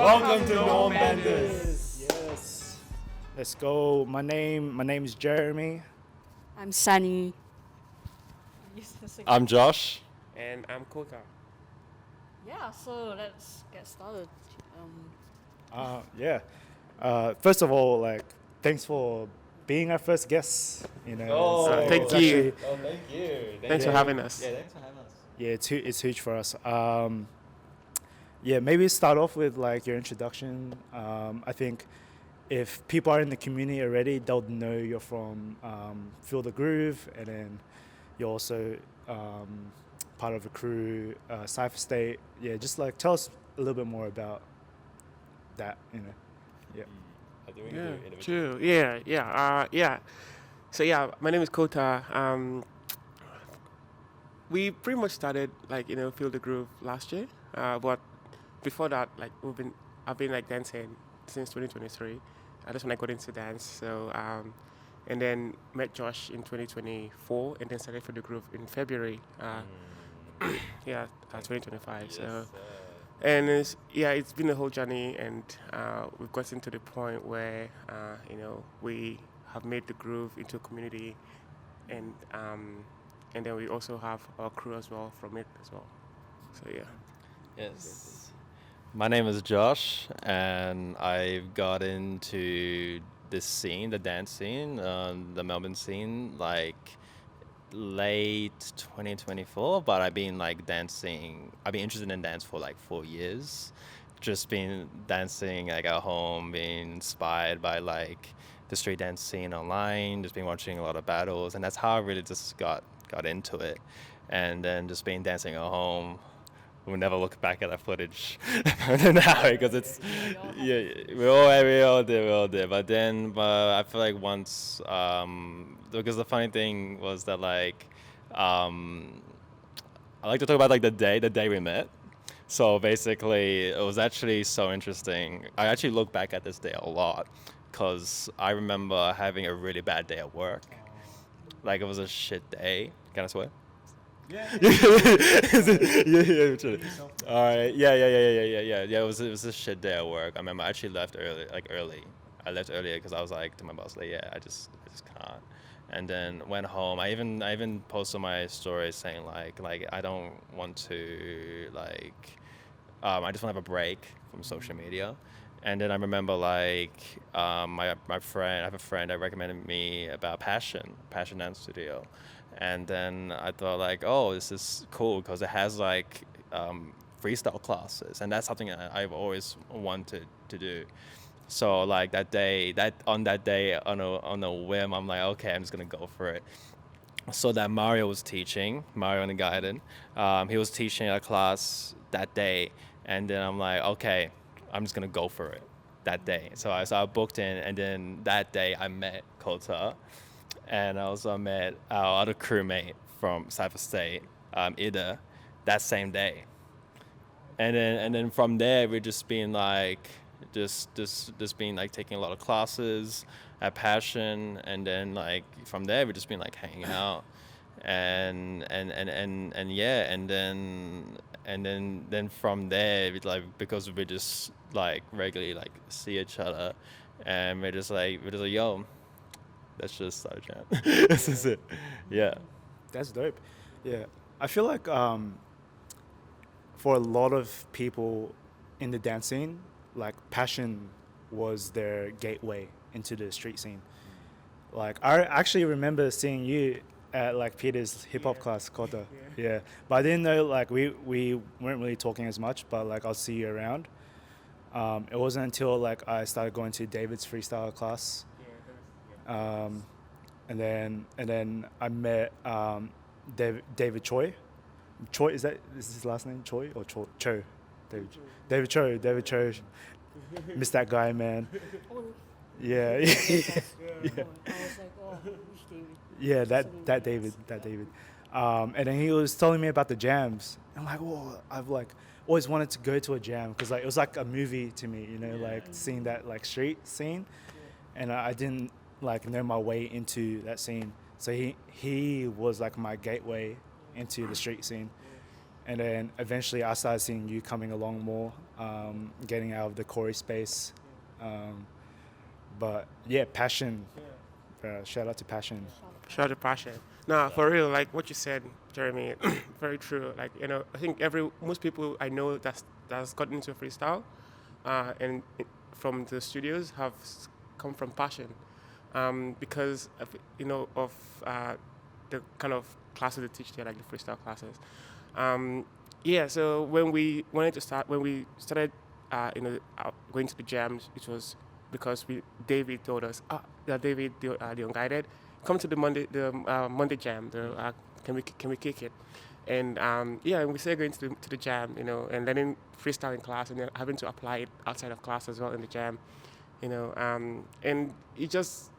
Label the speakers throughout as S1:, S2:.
S1: Welcome to Normbenders.
S2: Yes. Let's go. My name is Jeremy.
S3: I'm Sunny.
S1: I'm Josh.
S4: And I'm Kouta.
S3: Yeah, so let's get started.
S2: First of all, like, thanks for being our first guest. You know,
S4: thank
S1: you.
S4: you.
S1: Thank you.
S4: Thanks for having us.
S1: Thanks for having us.
S2: Yeah, it's huge for us. Maybe start off with like your introduction. I think if people are in the community already, they'll know you're from Feel the Groove, and then you're also part of a crew, Cypher State. Yeah, just like tell us a little bit more about that. You know,
S4: True. So my name is Kouta. We pretty much started Feel the Groove last year, but before that, I've been like dancing since 2023. That's when I got into dance. So and then met Josh in 2024, and then started Feel the Groove in February. 2025.
S1: Yes,
S4: So and it's been a whole journey, and we've gotten to the point where we have made the groove into a community, and then we also have our crew as well from it as well. So yeah.
S1: Yes. My name is Josh, and I've got into this scene, the dance scene, the Melbourne scene, like late 2024. But I've been interested in dance for like 4 years. Just been dancing like at home, being inspired by like the street dance scene online. Just been watching a lot of battles, and that's how I really just got into it. And then just been dancing at home. We'll never look back at that footage now because it's we all did. But I feel like once because the funny thing was that I like to talk about like the day we met. So basically, it was actually so interesting. I actually look back at this day a lot because I remember having a really bad day at work. Like it was a shit day. Can I swear?
S2: Yeah.
S1: All right. Yeah. It was a shit day at work. I remember I actually left early. I left earlier because I was like to my boss, like, I just can't. And then went home. I even posted my story saying like I don't want to I just want to have a break from social media. And then I remember my friend, I have a friend that recommended me about Passion Dance Studio. And then I thought like, oh, this is cool because it has freestyle classes, and that's something I've always wanted to do. So like on a whim, I'm like, okay, I'm just gonna go for it. So that Mario and the Guided, he was teaching a class that day, and then I'm like, okay, I'm just gonna go for it that day. So I booked in, and then that day I met Kouta. And I also met our other crewmate from Cypher State, Ida, that same day. And then from there we just been taking a lot of classes at Passion, and then from there we just been hanging out, and then from there because we just regularly see each other, and we're just like yo. Let's just start a jam. This is it. Yeah.
S2: That's dope. Yeah. I feel like for a lot of people in the dance scene, like Passion was their gateway into the street scene. Like I actually remember seeing you at Peter's hip hop class, Kouta. Yeah. But I didn't know we weren't really talking as much, but I'll see you around. It wasn't until I started going to David's freestyle class. And then I met David Choi. Choi, is his last name? Choi or Cho? David Cho. Miss that guy, man. Yeah.
S3: I was like, oh, which David?
S2: Yeah, that David. And then he was telling me about the jams. I'm like, oh, I've always wanted to go to a jam because it was like a movie to me, seeing that street scene, and I didn't know my way into that scene. So he was my gateway into the street scene. And then eventually I started seeing you coming along more, getting out of the choreo space. But yeah, passion. Shout out to passion.
S4: Shout out to passion. Nah, for real, like what you said, Jeremy, very true. Like, you know, I think most people I know that's gotten into freestyle, and from the studios have come from passion, because of, you know, of the kind of classes they teach there, like the freestyle classes. Yeah, so when we started, you know, going to the jams, it was because David told us, David, the Unguided, come to the Monday jam, the can we kick it? And yeah, and we started going to the jam, you know, and learning freestyle in class, and then having to apply it outside of class as well in the jam, you know, and it just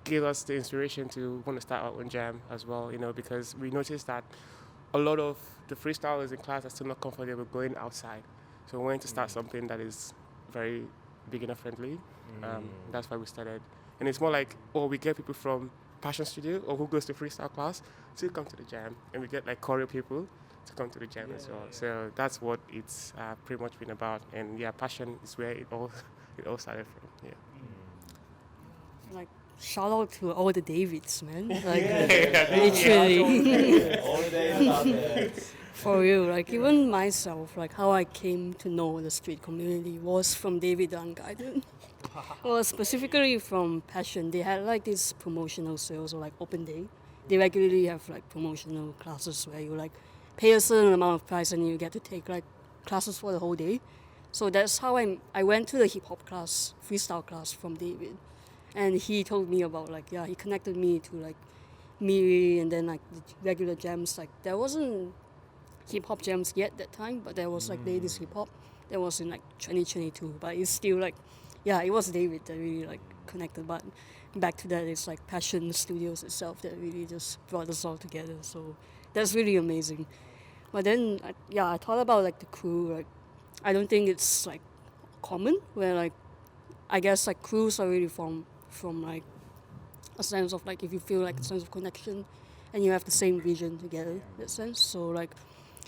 S4: gave us the inspiration to want to start our own jam as well, you know, because we noticed that a lot of the freestylers in class are still not comfortable going outside, so we wanted to start something that is very beginner friendly. That's why we started, and it's more like, we get people from Passion Studio or who goes to freestyle class to come to the jam, and we get like choreo people to come to the jam as well. So that's what it's pretty much been about, and yeah, passion is where it all started from. Yeah.
S3: Like, shout out to all the Davids, man. Like,
S1: Literally.
S3: literally. For real, like even myself, like how I came to know the street community was from David the Unguided. Well, specifically from Passion. They had like this promotional sales or like open day. They regularly have like promotional classes where you like pay a certain amount of price and you get to take like classes for the whole day. So that's how I went to the hip hop class, freestyle class from David. And he told me about like, he connected me to like Miri and then like the regular jams. Like there wasn't hip hop jams yet that time, but there was like ladies hip hop. That was in like 2022, but it's still like, it was David that really like connected. But back to that, it's like Passion Studios itself that really just brought us all together. So that's really amazing. But then, I thought about like the crew. Like, I don't think it's like common where like, I guess like crews are really from like a sense of like, if you feel like a sense of connection and you have the same vision together, in that sense. So like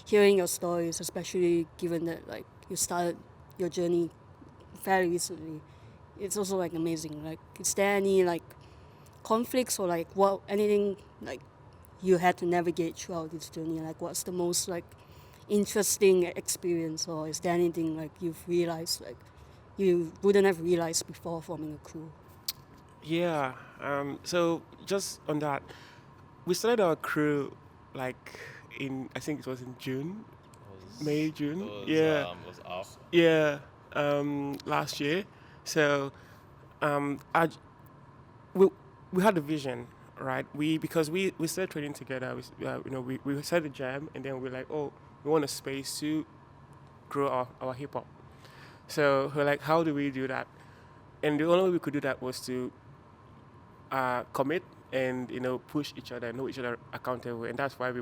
S3: hearing your stories, especially given that like you started your journey fairly recently, it's also like amazing. Like, is there any like conflicts or like anything like you had to navigate throughout this journey? Like, what's the most like interesting experience, or is there anything like you've realized like you wouldn't have realized before forming a crew?
S4: Yeah. So just on that, we started our crew like I think it was in June, May, June.
S1: It was off.
S4: Yeah. Last year. So, we had a vision, right? Because we started training together. We started the jam, and then we're like, we want a space to grow our hip hop. So we're like, how do we do that? And the only way we could do that was to commit and push each other, know each other accountable, and that's why we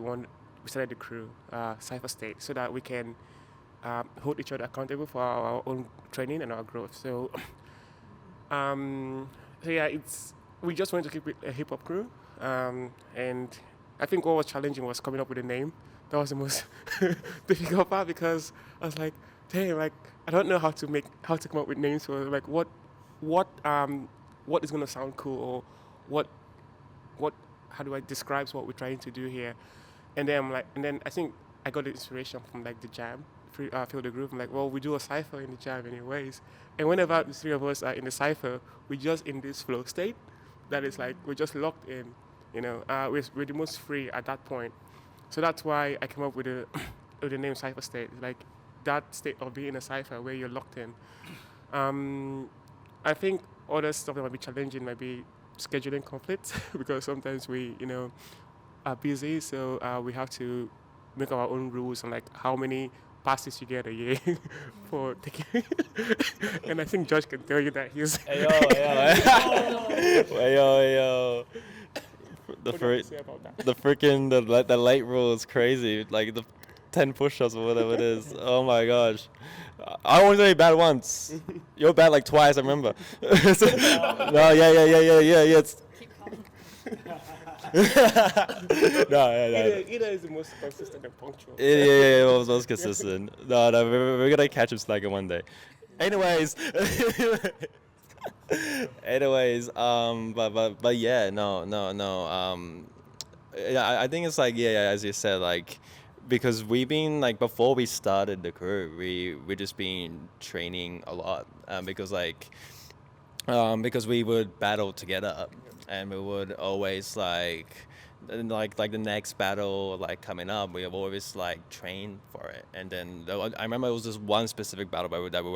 S4: started the crew, Cypher State, so that we can hold each other accountable for our own training and our growth. So, we just wanted to keep it a hip hop crew, and I think what was challenging was coming up with a name. That was the most difficult part, because I was like, dang, like I don't know how to come up with names for like what is gonna sound cool, or how do I describe what we're trying to do here? And then I think I got the inspiration from like the jam, Feel the Groove. I'm like, well, we do a cypher in the jam anyways. And whenever the three of us are in the cypher, we're just in this flow state that is like, we're just locked in, we're the most free at that point. So that's why I came up with the name Cypher State, like that state of being in a cypher where you're locked in. I think other stuff that might be challenging might be scheduling conflicts because sometimes we, are busy, so we have to make our own rules on like how many passes you get a year for taking. And I think Josh can tell you that he's.
S1: Hey yo. The light rule is crazy. Like the 10 push-ups or whatever it is. Oh my gosh. I only only bad once. You're bad like twice, I remember. No, yeah. It's
S4: Either is the most consistent and punctual.
S1: Yeah, it was most consistent. No, we're gonna catch him slacking one day. Anyways, but yeah, no. Yeah, I think it's like yeah, as you said, like because we've been like before we started the crew, we just been training a lot, because we would battle together, and we would always like the next battle like coming up, we have always like trained for it. And then I remember it was just one specific battle that we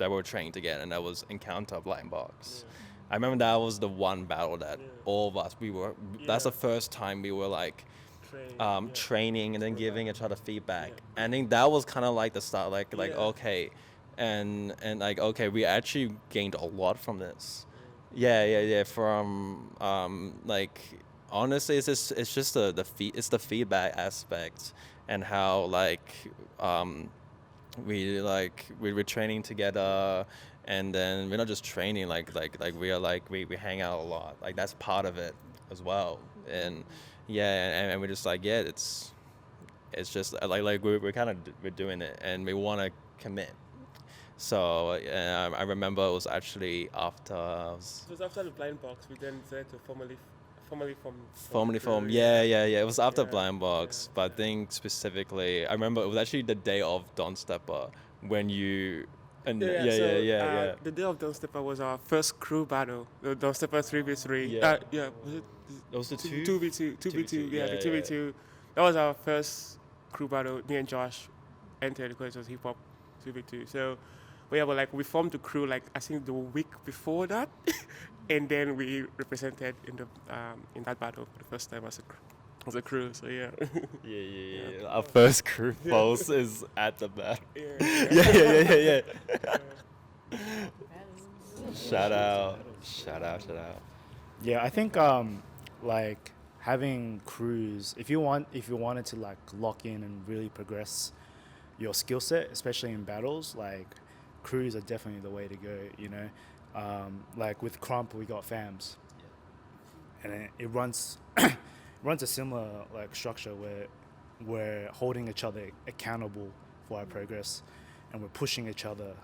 S1: were training together, and that was Encounter Blind Box. I remember that was the one battle that all of us that's the first time we were like training and then giving each other feedback. And I think that was kind of like the start, okay, and like okay, we actually gained a lot from this. Yeah. From like honestly, it's just it's the feedback aspect, and how we we're training together, and then we're not just training we are we hang out a lot, like that's part of it as well. And and we're just it's just we're kind of we're doing it, and we want to commit. So I remember it was actually after
S4: It was after the blind box. We then decided to formally
S1: form. Yeah. It was after Blind Box, but I think specifically, I remember it was actually the day of Don Stepper when you. And
S4: The day of Don Stepper was our first crew battle. The Don Stepper 3v3. Was it?
S1: It was the
S4: 2v2. 2v2. Yeah, the 2v2. That was our first crew battle. Me and Josh entered because it was hip hop 2v2. So, but we formed the crew I think the week before that, and then we represented in that battle for the first time as a crew. So yeah.
S1: Yeah. Our first crew pose is at the back. Yeah. Shout out.
S2: Yeah, I think like having crews, if you wanted to like lock in and really progress your skill set, especially in battles, like crews are definitely the way to go, you know. Like with Crump, we got FAMs, and it runs runs a similar like structure where we're holding each other accountable for our progress, and we're pushing each other,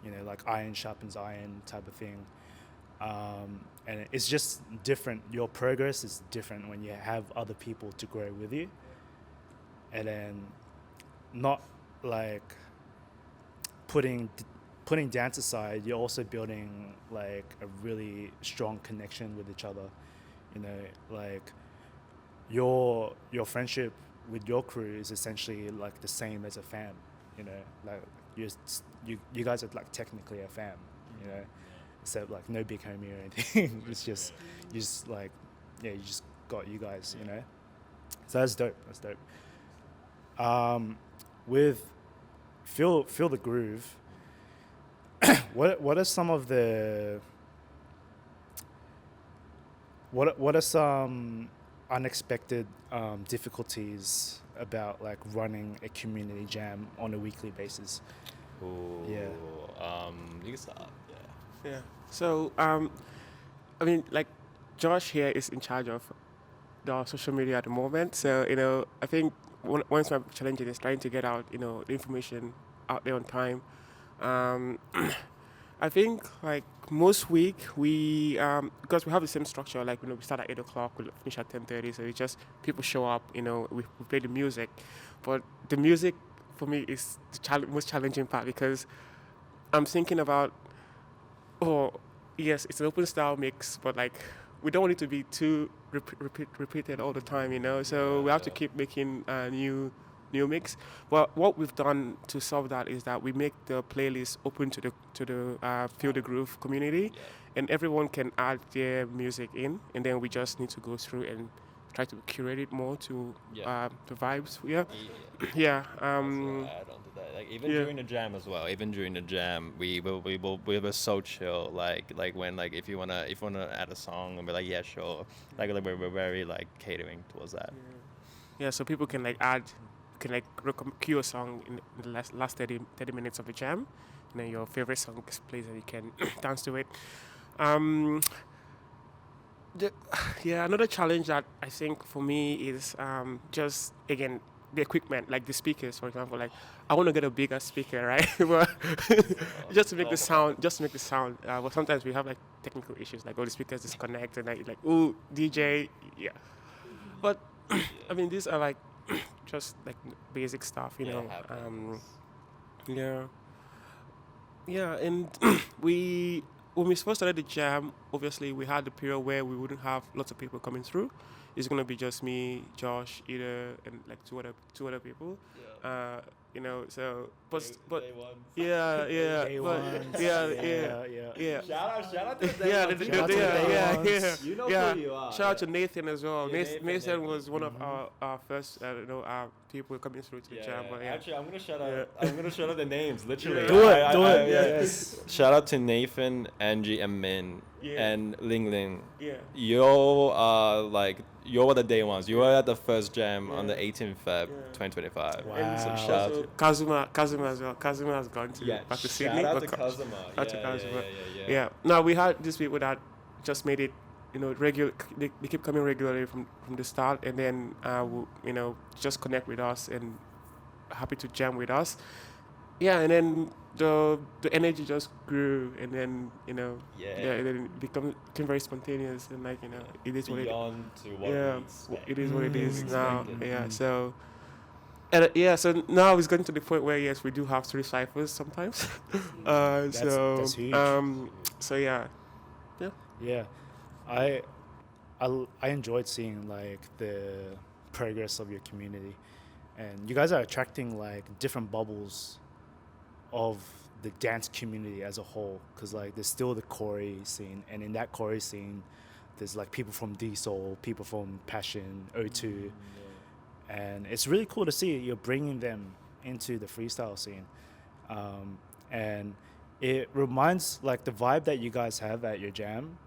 S2: you know, like iron sharpens iron type of thing. And it's just different. Your progress is different when you have other people to grow with you, and then not like putting dance aside, you're also building like a really strong connection with each other. You know, like your friendship with your crew is essentially like the same as a fam. You know, like you guys are like technically a fam. You know, except like no big homie or anything. It's just you just got you guys. You know, so that's dope. With feel the groove. What are some of the what are some unexpected difficulties about like running a community jam on a weekly basis?
S1: Ooh,
S2: Yeah.
S1: You can start.
S4: Yeah. So I mean, like Josh here is in charge of the social media at the moment. So I think one of my challenges is trying to get out the information out there on time. I think like most week we because we have the same structure, like we start at 8:00, we finish at 10:30, so it's just people show up, we play the music, but the music for me is the most challenging part, because I'm thinking about, yes, it's an open style mix, but like we don't want it to be too repeated all the time, so we have to keep making new mix. Well, what we've done to solve that is that we make the playlist open to the Feel the Groove community, and everyone can add their music in, and then we just need to go through and try to curate it more to the vibes. Yeah.
S1: Add on to that. Like even during the jam as well. Even during the jam, we were so chill. Like when if you wanna add a song, and we're like, yeah, sure. Like we're very like catering towards that.
S4: Yeah. So people can cue a song in the last 30 minutes of the jam, and then your favorite song plays and you can dance to it. The, yeah, another challenge that I think for me is just again the equipment, like the speakers, for example. Like I want to get a bigger speaker, right? But just to make the sound, but sometimes we have like technical issues, like all the speakers disconnect, and like ooh DJ, yeah. But I mean, these are like just like basic stuff, you know. Yeah, yeah, and we when we first started the jam, obviously we had the period where we wouldn't have lots of people coming through. It's gonna be just me, Josh, Ida, and like two other people.
S1: Yeah.
S4: You know, so but
S1: Day ones.
S4: yeah, yeah,
S2: Day
S4: but
S2: ones.
S4: yeah.
S1: Shout out to the
S4: Yeah,
S2: Shout out to the day ones.
S4: yeah.
S1: You know
S4: Yeah.
S1: who you are.
S4: Shout out to Nathan as well.
S1: Yeah,
S4: Nathan was
S1: Nathan.
S4: one of our first, people coming through to the jam. But yeah,
S1: Actually, I'm gonna shout
S4: Yeah.
S1: out. I'm gonna shout out the names, literally.
S2: Do it.
S1: Yeah.
S2: Yes.
S1: Shout out to Nathan, Angie, and Min,
S4: Yeah.
S1: and Ling Ling.
S4: yeah,
S1: You were the day ones. You were at the first jam on the
S4: Yeah.
S1: 18th Feb,
S4: Yeah.
S1: 2025.
S2: Wow.
S4: And
S1: So
S2: Wow.
S1: shout out
S4: also Kazuma as well. Kazuma has gone to back to Sydney.
S1: shout out
S4: but
S1: to Kazuma.
S4: shout out to Kazuma.
S1: Yeah.
S4: Yeah. Now we had these people that just made it, you know, regular. They keep coming regularly from the start, and then you know, just connect with us and happy to jam with us. Yeah, and then the energy just grew, and then you know, and then it became very spontaneous, and like, you know, it is what it is.
S1: Beyond to what
S4: Yeah,
S1: we expect.
S4: it is what it is now.
S1: expected.
S4: Yeah, so. And so now it's getting to the point where yes, we do have 3 ciphers sometimes.
S2: That's huge.
S4: So yeah,
S2: Yeah, I enjoyed seeing like the progress of your community, and you guys are attracting like different bubbles of the dance community as a whole. Cause like there's still the choreo scene, and in that choreo scene, there's like people from D-Soul, people from Passion, O2, and it's really cool to see you're bringing them into the freestyle scene, and it reminds like the vibe that you guys have at your jam.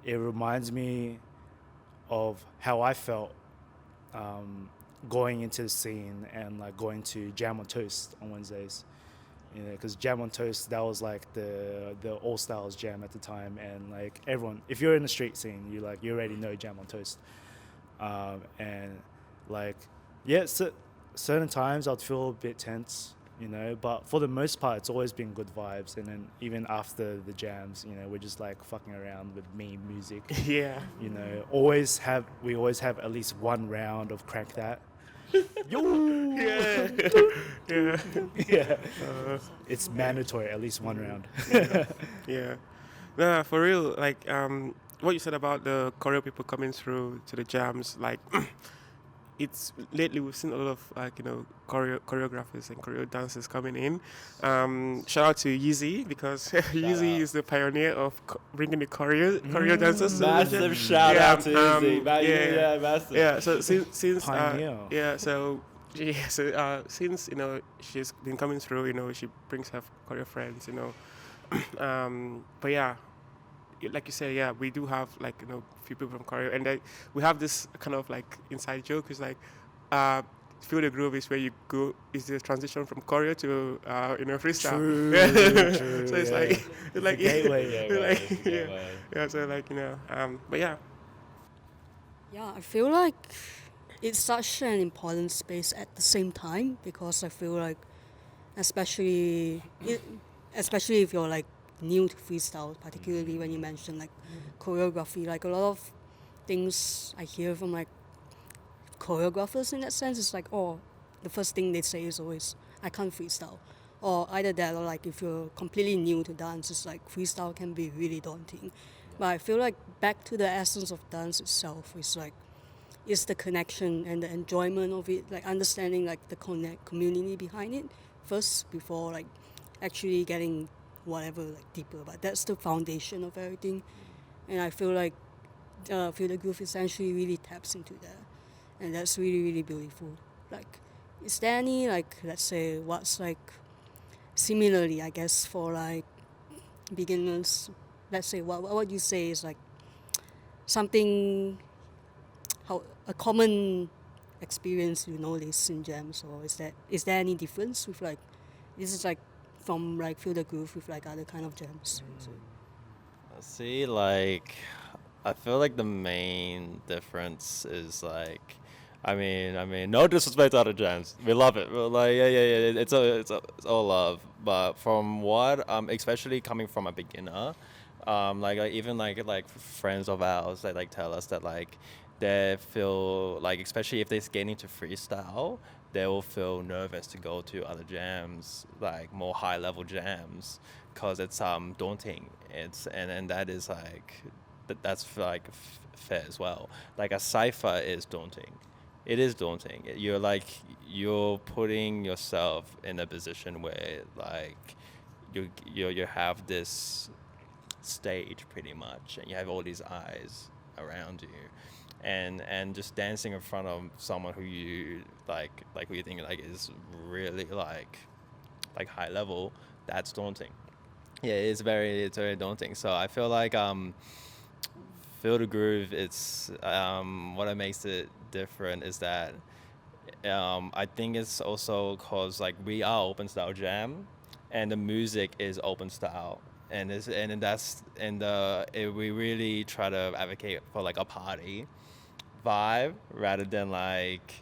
S2: It reminds me of how I felt going into the scene and like going to Jam on Toast on Wednesdays. You know, because Jam on Toast, that was like the All Styles jam at the time, and like everyone, if you're in the street scene, you already know Jam on Toast, and like certain times I'd feel a bit tense, you know, but for the most part, it's always been good vibes. And then even after the jams, you know, we're just like fucking around with meme music.
S4: yeah,
S2: You know, we always have at least one round of Crank That.
S4: yeah, yeah,
S2: Yeah, it's mandatory, at least one round.
S4: yeah. Nah, for real. Like what you said about the choreo people coming through to the jams, like. It's lately we've seen a lot of like, you know, choreographers and choreo dancers coming in. Shout out to 𝐂𝐸𝐻𝐸 because 𝐂𝐸𝐻𝐸 is the pioneer of bringing the choreo dancers. To the
S1: Massive
S4: jam.
S1: shout
S4: Yeah,
S1: out to 𝐂𝐸𝐻𝐸. Massive.
S4: Yeah. So since
S2: Pioneer.
S4: since you know she's been coming through, you know, she brings her choreo friends, you know. But yeah. Like you said, yeah, we do have like, you know, few people from choreo, and we have this kind of like inside joke. It's like, feel the groove is where you go, is the transition from choreo to you know, freestyle.
S2: True,
S4: So it's
S2: yeah.
S4: like
S2: Gateway.
S4: yeah. So like, you know, but yeah,
S3: Yeah, I feel like it's such an important space at the same time, because I feel like, especially if you're like new to freestyle, particularly when you mention like choreography, like a lot of things I hear from like choreographers in that sense is like, oh, the first thing they say is always, I can't freestyle. Or either that, or like if you're completely new to dance, it's like freestyle can be really daunting. But I feel like back to the essence of dance itself is like, it's the connection and the enjoyment of it, like understanding like the community behind it first before like actually getting whatever like deeper. But that's the foundation of everything, and I feel like Feel the Groove essentially really taps into that, and that's really, really beautiful. Like, is there any like, let's say, what's like similarly, I guess, for like beginners, let's say, what you say is like something, how a common experience you notice in jams, or is there any difference with like, this is like from like Feel the Groove with like other kind of jams? So.
S1: See, like, I feel like the main difference is like, no disrespect to other jams. We love it. We're like, yeah. It's all love. But from what, especially coming from a beginner, like even like friends of ours that like tell us that like they feel like, especially if they're getting into freestyle, they will feel nervous to go to other jams, like more high level jams, because it's daunting. And that is like that's like fair as well. Like a cipher is daunting. It is daunting. You're putting yourself in a position where like you have this stage pretty much, and you have all these eyes around you, and just dancing in front of someone who you like who you think like is really like high level. That's daunting. Yeah, it's very daunting. So I feel like Feel the Groove, it's what makes it different is that I think it's also cause like we are open style jam, and the music is open style, and we really try to advocate for like a party vibe rather than like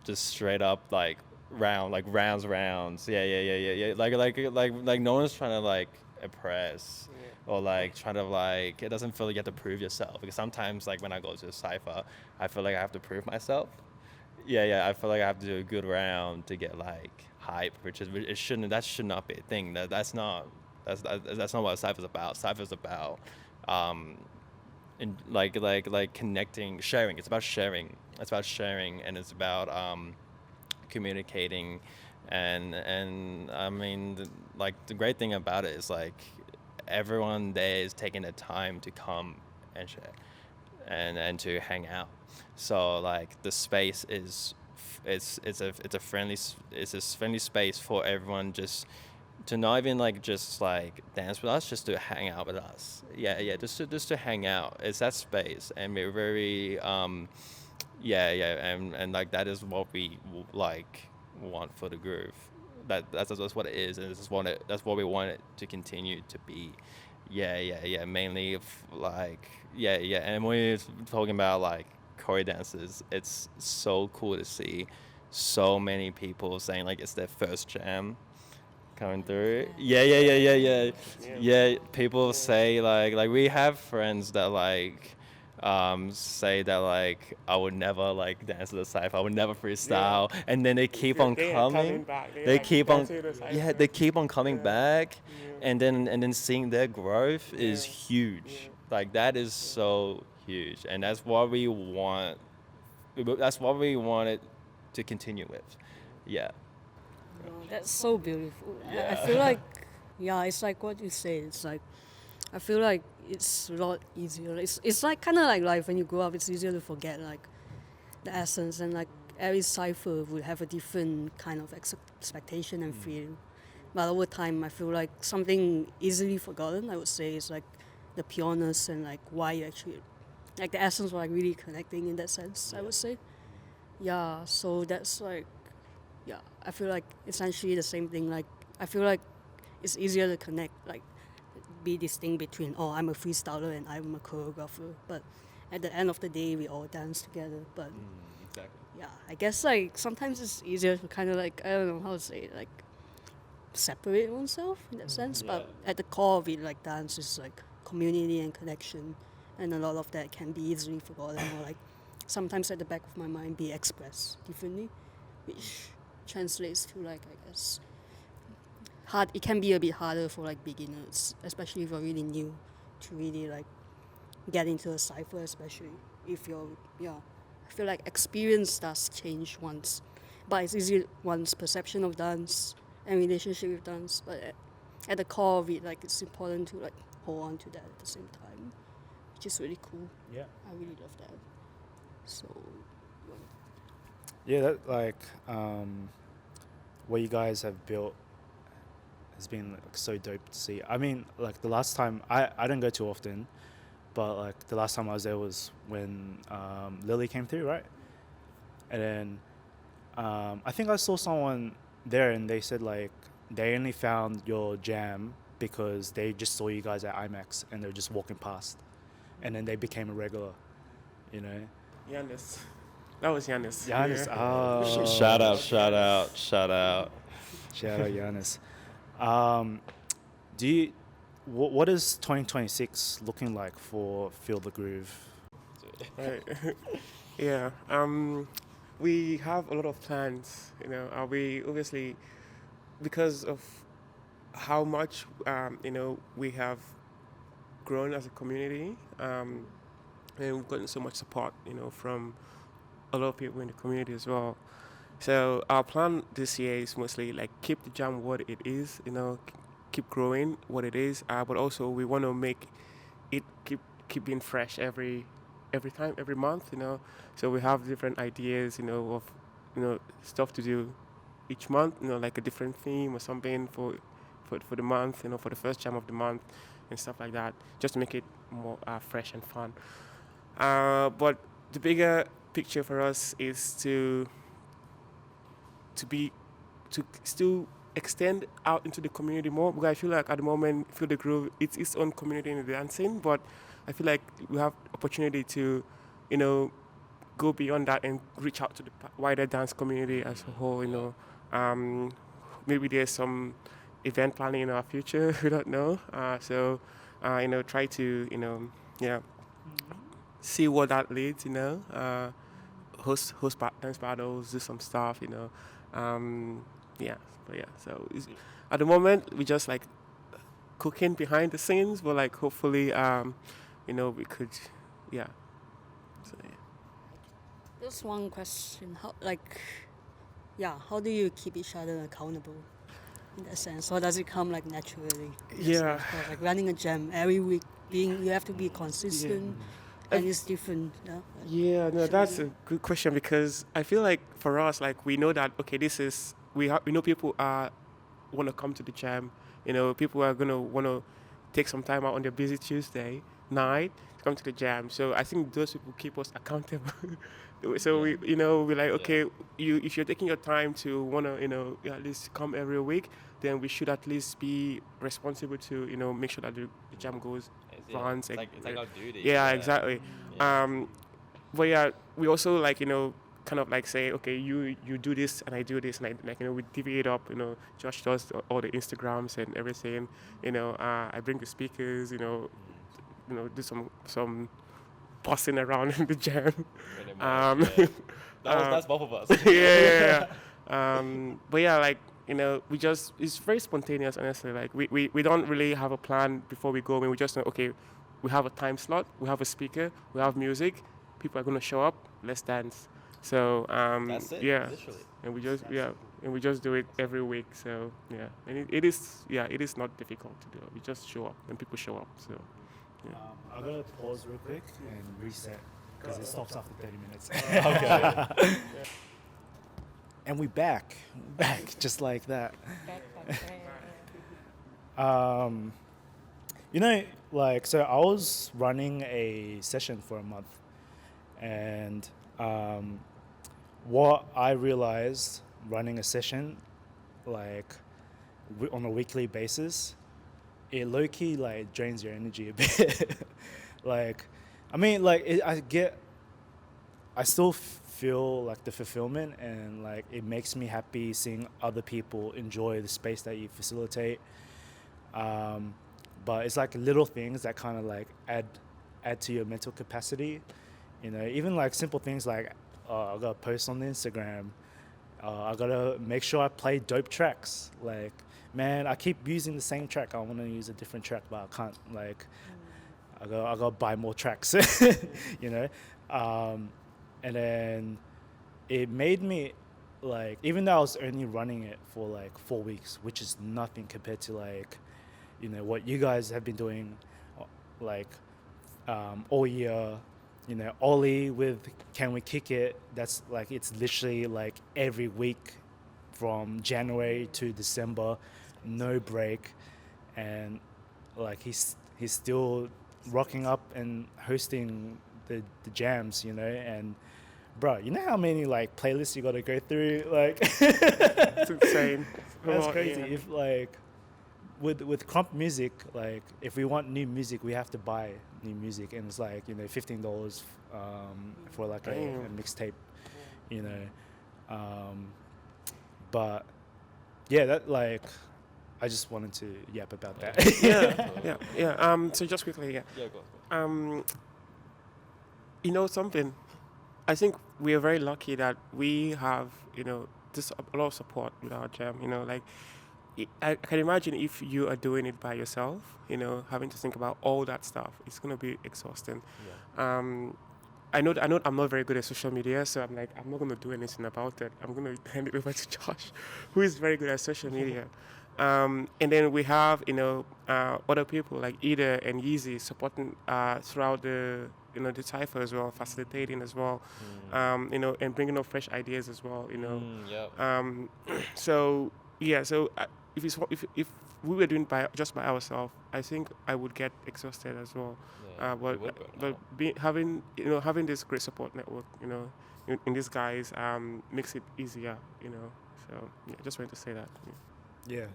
S1: just straight up like rounds. Yeah. Like no one's trying to like impress or like trying to like, it doesn't feel like you have to prove yourself, because sometimes like when I go to a cypher, I feel like I have to prove myself. Yeah, I feel like I have to do a good round to get like hype, that should not be a thing. That's not what cypher's about. Cypher's about in like connecting, sharing. It's about sharing. And it's about communicating, and like the great thing about it is like everyone there is taking the time to come and share and to hang out. So like the space is it's a friendly space for everyone, just to not even like just like dance with us, just to hang out with us. Yeah, just to hang out. It's that space, and we're very and like that is what we like want for the groove. That's what it is, and that's what we want it to continue to be. Yeah. Mainly like and when you're talking about like choreo dances, it's so cool to see so many people saying like it's their first jam coming through. Yeah. People say like we have friends that like say that like I would never like dance to the cypher, I would never freestyle, and then they keep on coming. They keep on they keep on coming back, and then seeing their growth is huge. Like that is so huge, and that's what we want. That's what we want it to continue with. Yeah.
S3: Oh, that's so beautiful. I feel like, yeah, it's like what you say. It's like, I feel like it's a lot easier. It's like kind of like life. When you grow up, it's easier to forget like the essence, and like every cipher would have a different kind of expectation and feel. But over time, I feel like something easily forgotten, I would say, is like the pureness and like why you actually, like the essence was like really connecting in that sense, I would say. Yeah, so that's like, yeah, I feel like essentially the same thing. Like, I feel like it's easier to connect, like, be distinct between, oh, I'm a freestyler and I'm a choreographer. But at the end of the day, we all dance together. But
S1: Exactly.
S3: yeah, I guess like sometimes it's easier to kind of like, I don't know how to say it, like separate oneself in that sense. But at the core of it, like dance is like community and connection, and a lot of that can be easily forgotten, or like sometimes at the back of my mind be expressed differently, which translates to like, I guess, hard. It can be a bit harder for like beginners, especially if you're really new, to really like get into a cipher, especially if you're, I feel like experience does change once, but it's easy one's perception of dance and relationship with dance. But at the core of it, like it's important to like hold on to that at the same time, which is really cool.
S2: Yeah.
S3: I really love that. So
S2: Yeah, that like what you guys have built has been like so dope to see. I mean, like the last time I didn't go too often, but like the last time I was there was when Lily came through, right? And then I think I saw someone there, and they said like they only found your jam because they just saw you guys at IMAX and they're just walking past. and then they became a regular, you know.
S4: Giannis. That was Giannis.
S2: Giannis.
S4: Yeah.
S2: Oh.
S1: Shout out, shout out, shout out.
S2: Shout out Giannis. What is 2026 looking like for Feel the Groove?
S4: Right. Yeah. We have a lot of plans. You know, we obviously, because of how much we have grown as a community, and we've gotten so much support, from a lot of people in the community as well. So our plan this year is mostly like keep the jam what it is, keep growing what it is, but also we want to make it keep being fresh every time, every month, So we have different ideas, of stuff to do each month, like a different theme or something for the month, for the first jam of the month and stuff like that, just to make it more fresh and fun. But the bigger picture for us is to still extend out into the community more, because I feel like at the moment Feel the Groove, it's its own community in the dancing, but I feel like we have opportunity to go beyond that and reach out to the wider dance community as a whole. Maybe there's some event planning in our future, we don't know, so try to see what that leads, host dance battles, do some stuff, so at the moment we just like cooking behind the scenes, but like hopefully we could so yeah.
S3: Just one question. How do you keep each other accountable in that sense? Or does it come like naturally?
S4: Yeah.
S3: Or, like running a jam every week, you have to be consistent, and it's different.
S4: Yeah, no, that's a good question, because I feel like for us, like we know that we know people want to come to the jam. People are gonna want to take some time out on their busy Tuesday night to come to the jam. So I think those people keep us accountable. So we're like, okay, if you're taking your time to want to at least come every week, then we should at least be responsible to make sure that the jam goes runs.
S1: It's like our duty.
S4: Yeah, exactly.
S1: Yeah.
S4: But yeah, we also like kind of like say, okay, you do this and I do this, and we divvy it up. Josh does all the Instagrams and everything. I bring the speakers. Do some bossing around in the jam.
S1: That's both of us.
S4: Yeah. But yeah, like it's very spontaneous, honestly. Like we don't really have a plan before we go. I mean, we just know, okay, we have a time slot, we have a speaker, we have music, people are gonna show up, let's dance. So
S1: That's it,
S4: yeah,
S1: literally.
S4: and we just do it every week. So yeah, and it is not difficult to do. We just show up and people show up. So yeah.
S2: I'm gonna pause real quick and reset because it stops after 30 minutes.
S1: Okay.
S2: And we back just like that. So I was running a session for a month, and what I realized running a session on a weekly basis, it low-key drains your energy a bit. I still feel the fulfillment, and it makes me happy seeing other people enjoy the space that you facilitate. But it's little things that kind of add to your mental capacity. Even simple things I gotta post on the Instagram. I gotta make sure I play dope tracks. Man, I keep using the same track. I want to use a different track, but I can't. I gotta buy more tracks. And then it made me even though I was only running it for 4 weeks, which is nothing compared to what you guys have been doing all year. Ollie with Can We Kick It? That's it's literally every week from January to December, no break, and he's still rocking up and hosting the jams, and bro, you know how many playlists you got to go through?
S4: It's insane.
S2: That's crazy.
S4: Yeah.
S2: If with Crump Music, like if we want new music, we have to buy new music, and it's like $15 for like a mixtape, you know. But yeah, that like I just wanted to yap about that.
S4: So just quickly,
S1: Yeah, go.
S4: you know something, I think we are very lucky that we have, this a lot of support with our jam. Like I can imagine if you are doing it by yourself, having to think about all that stuff, it's gonna be exhausting.
S1: Yeah.
S4: I know I'm not very good at social media, so I'm like, I'm not gonna do anything about it. I'm gonna hand it over to Josh, who is very good at social media. And then we have, other people like Ida and Yeezy supporting throughout the Cypher as well, facilitating as well, and bringing up fresh ideas as well, So if we were doing just by ourselves, I think I would get exhausted as well. Having this great support network, in these guys, makes it easier, So just wanted to say that.
S2: Yeah,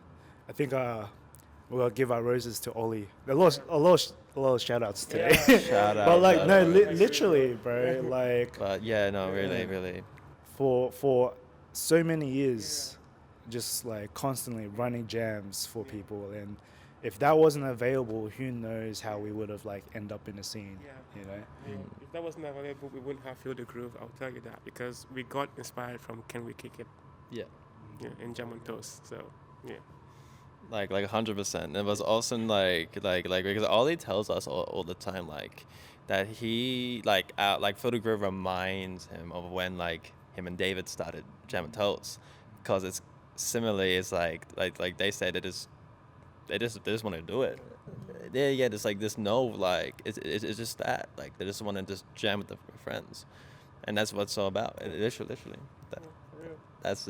S2: I think we'll give our roses to Ollie. A lot of shout outs today.
S1: Shout out.
S2: But like no, literally, bro. Like.
S1: But yeah, no, really.
S2: For so many years, just like constantly running jams for people, and if that wasn't available, who knows how we would have like end up in the scene,
S4: If that wasn't available, we wouldn't have Feel the Groove. I'll tell you that, because we got inspired from Can We Kick It?
S1: Yeah.
S4: And Jam on Toast. So yeah.
S1: Like 100%. It was also like because Ollie tells us all the time like that he like Photograph reminds him of when like him and David started Jam and Toast, because it's similarly it's like they said they just want to do it. Yeah, it's like this it's just that like they just want to just jam with their friends, and that's what it's all about. Literally. That's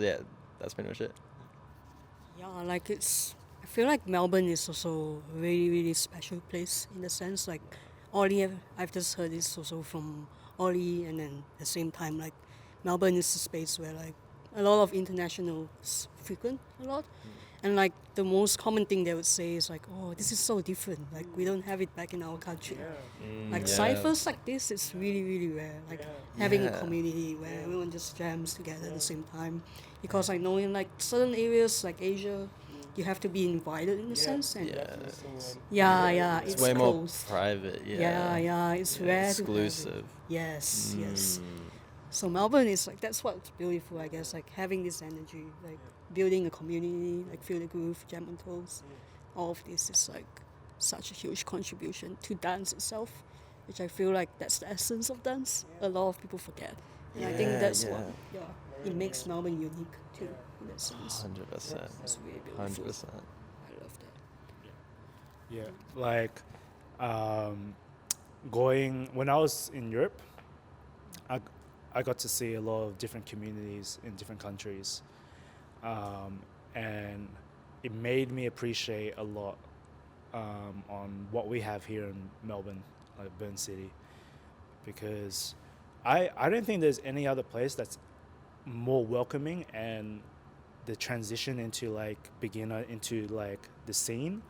S1: pretty much it.
S3: Yeah, like I feel like Melbourne is also a really, really special place in the sense like I've just heard this also from Ollie, and then at the same time like Melbourne is a space where like a lot of internationals frequent a lot. And like the most common thing they would say is like, oh, this is so different. Like we don't have it back in our country. Like ciphers like this is really, really rare. Like having a community where everyone just jams together at the same time. Because I know in like certain areas like Asia, you have to be invited in a sense. And it's
S1: way more
S3: closed.
S1: private.
S3: It's rare.
S1: Exclusive.
S3: Yes. So Melbourne is like, that's what's beautiful, I guess, like having this energy, like building a community, like Feel the Groove, Jam on Toast. All of this is like such a huge contribution to dance itself, which I feel like that's the essence of dance. A lot of people forget. And I think that's what it makes Melbourne unique too, in that sense.
S1: 100%.
S3: It's really beautiful.
S1: 100%.
S3: I love that.
S2: Yeah, like when I was in Europe, I got to see a lot of different communities in different countries, and it made me appreciate a lot on what we have here in Melbourne, like Burn City, because I don't think there's any other place that's more welcoming, and the transition into like beginner into like the scene,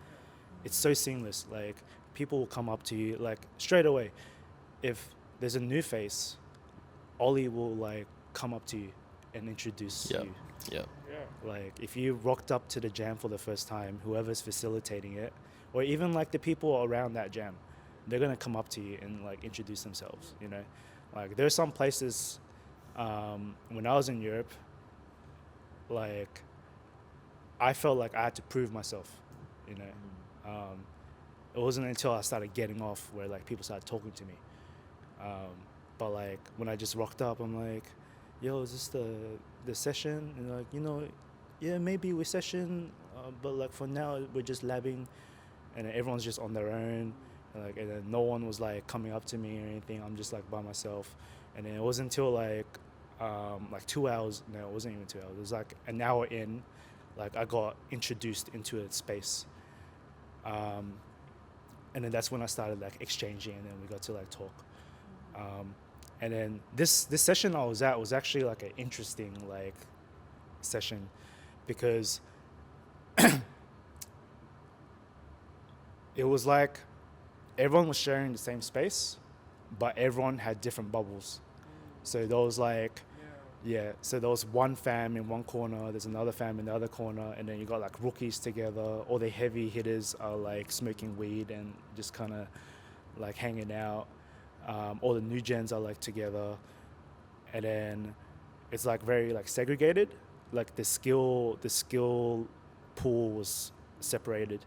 S2: it's so seamless. Like people will come up to you like straight away. If there's a new face, Ollie will like come up to you and introduce you.
S1: Yeah.
S2: Like if you rocked up to the jam for the first time, whoever's facilitating it, or even like the people around that jam, they're gonna come up to you and like introduce themselves. Like there's some places when I was in Europe, like I felt like I had to prove myself. It wasn't until I started getting off where like people started talking to me. But like when I just rocked up, I'm like, yo, is this the session? And like, yeah, maybe we session, but like for now we're just labbing, and then everyone's just on their own, and then no one was like coming up to me or anything. I'm just like by myself. And then it wasn't until like 2 hours. No, it wasn't even 2 hours. It was like an hour in, like I got introduced into a space. And then that's when I started like exchanging, and then we got to like talk. And then this session I was at was actually like an interesting like session, because it was like everyone was sharing the same space, but everyone had different bubbles. So there was like, so there was one fam in one corner, there's another fam in the other corner, and then you got like rookies together. All the heavy hitters are like smoking weed and just kind of like hanging out. All the new gens are like together, and then it's like very like segregated. Like the skill pool was separated.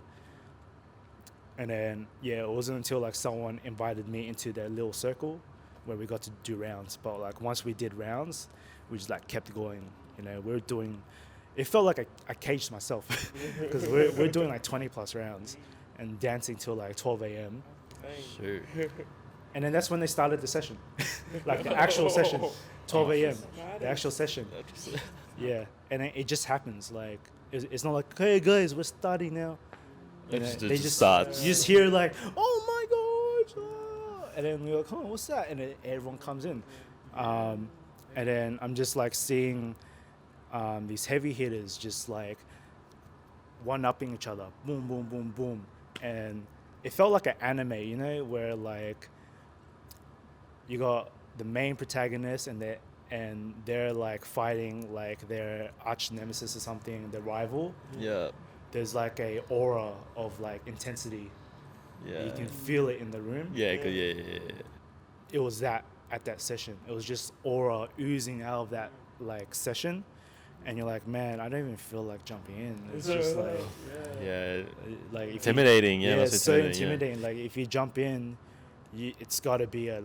S2: And then it wasn't until like someone invited me into their little circle where we got to do rounds. But like once we did rounds, we just like kept going. You know, we were doing. It felt like I caged myself because we're doing like 20 plus rounds and dancing till like 12 a.m.
S1: Shoot.
S2: And then that's when they started the session, like the actual session, 12 a.m. The actual session. Yeah, and it just happens. Like it's not like, hey guys, we're starting now.
S1: It
S2: They
S1: just starts.
S2: You just hear like, oh my gosh, and then we're like, oh, what's that? And then everyone comes in, and then I'm just like seeing these heavy hitters just like one-upping each other, boom, boom, boom, boom, and it felt like an anime, you know, where like you got the main protagonist and they're like fighting like their arch nemesis or something, their rival.
S1: Yeah.
S2: There's like a aura of like intensity.
S1: Yeah.
S2: You can feel it in the room.
S1: Yeah.
S2: It was that at that session. It was just aura oozing out of that like session, and you're like, man, I don't even feel like jumping in. It's just like, like if
S1: Intimidating.
S2: it's so
S1: intimidating.
S2: intimidating. Like if you jump in, it's got to be a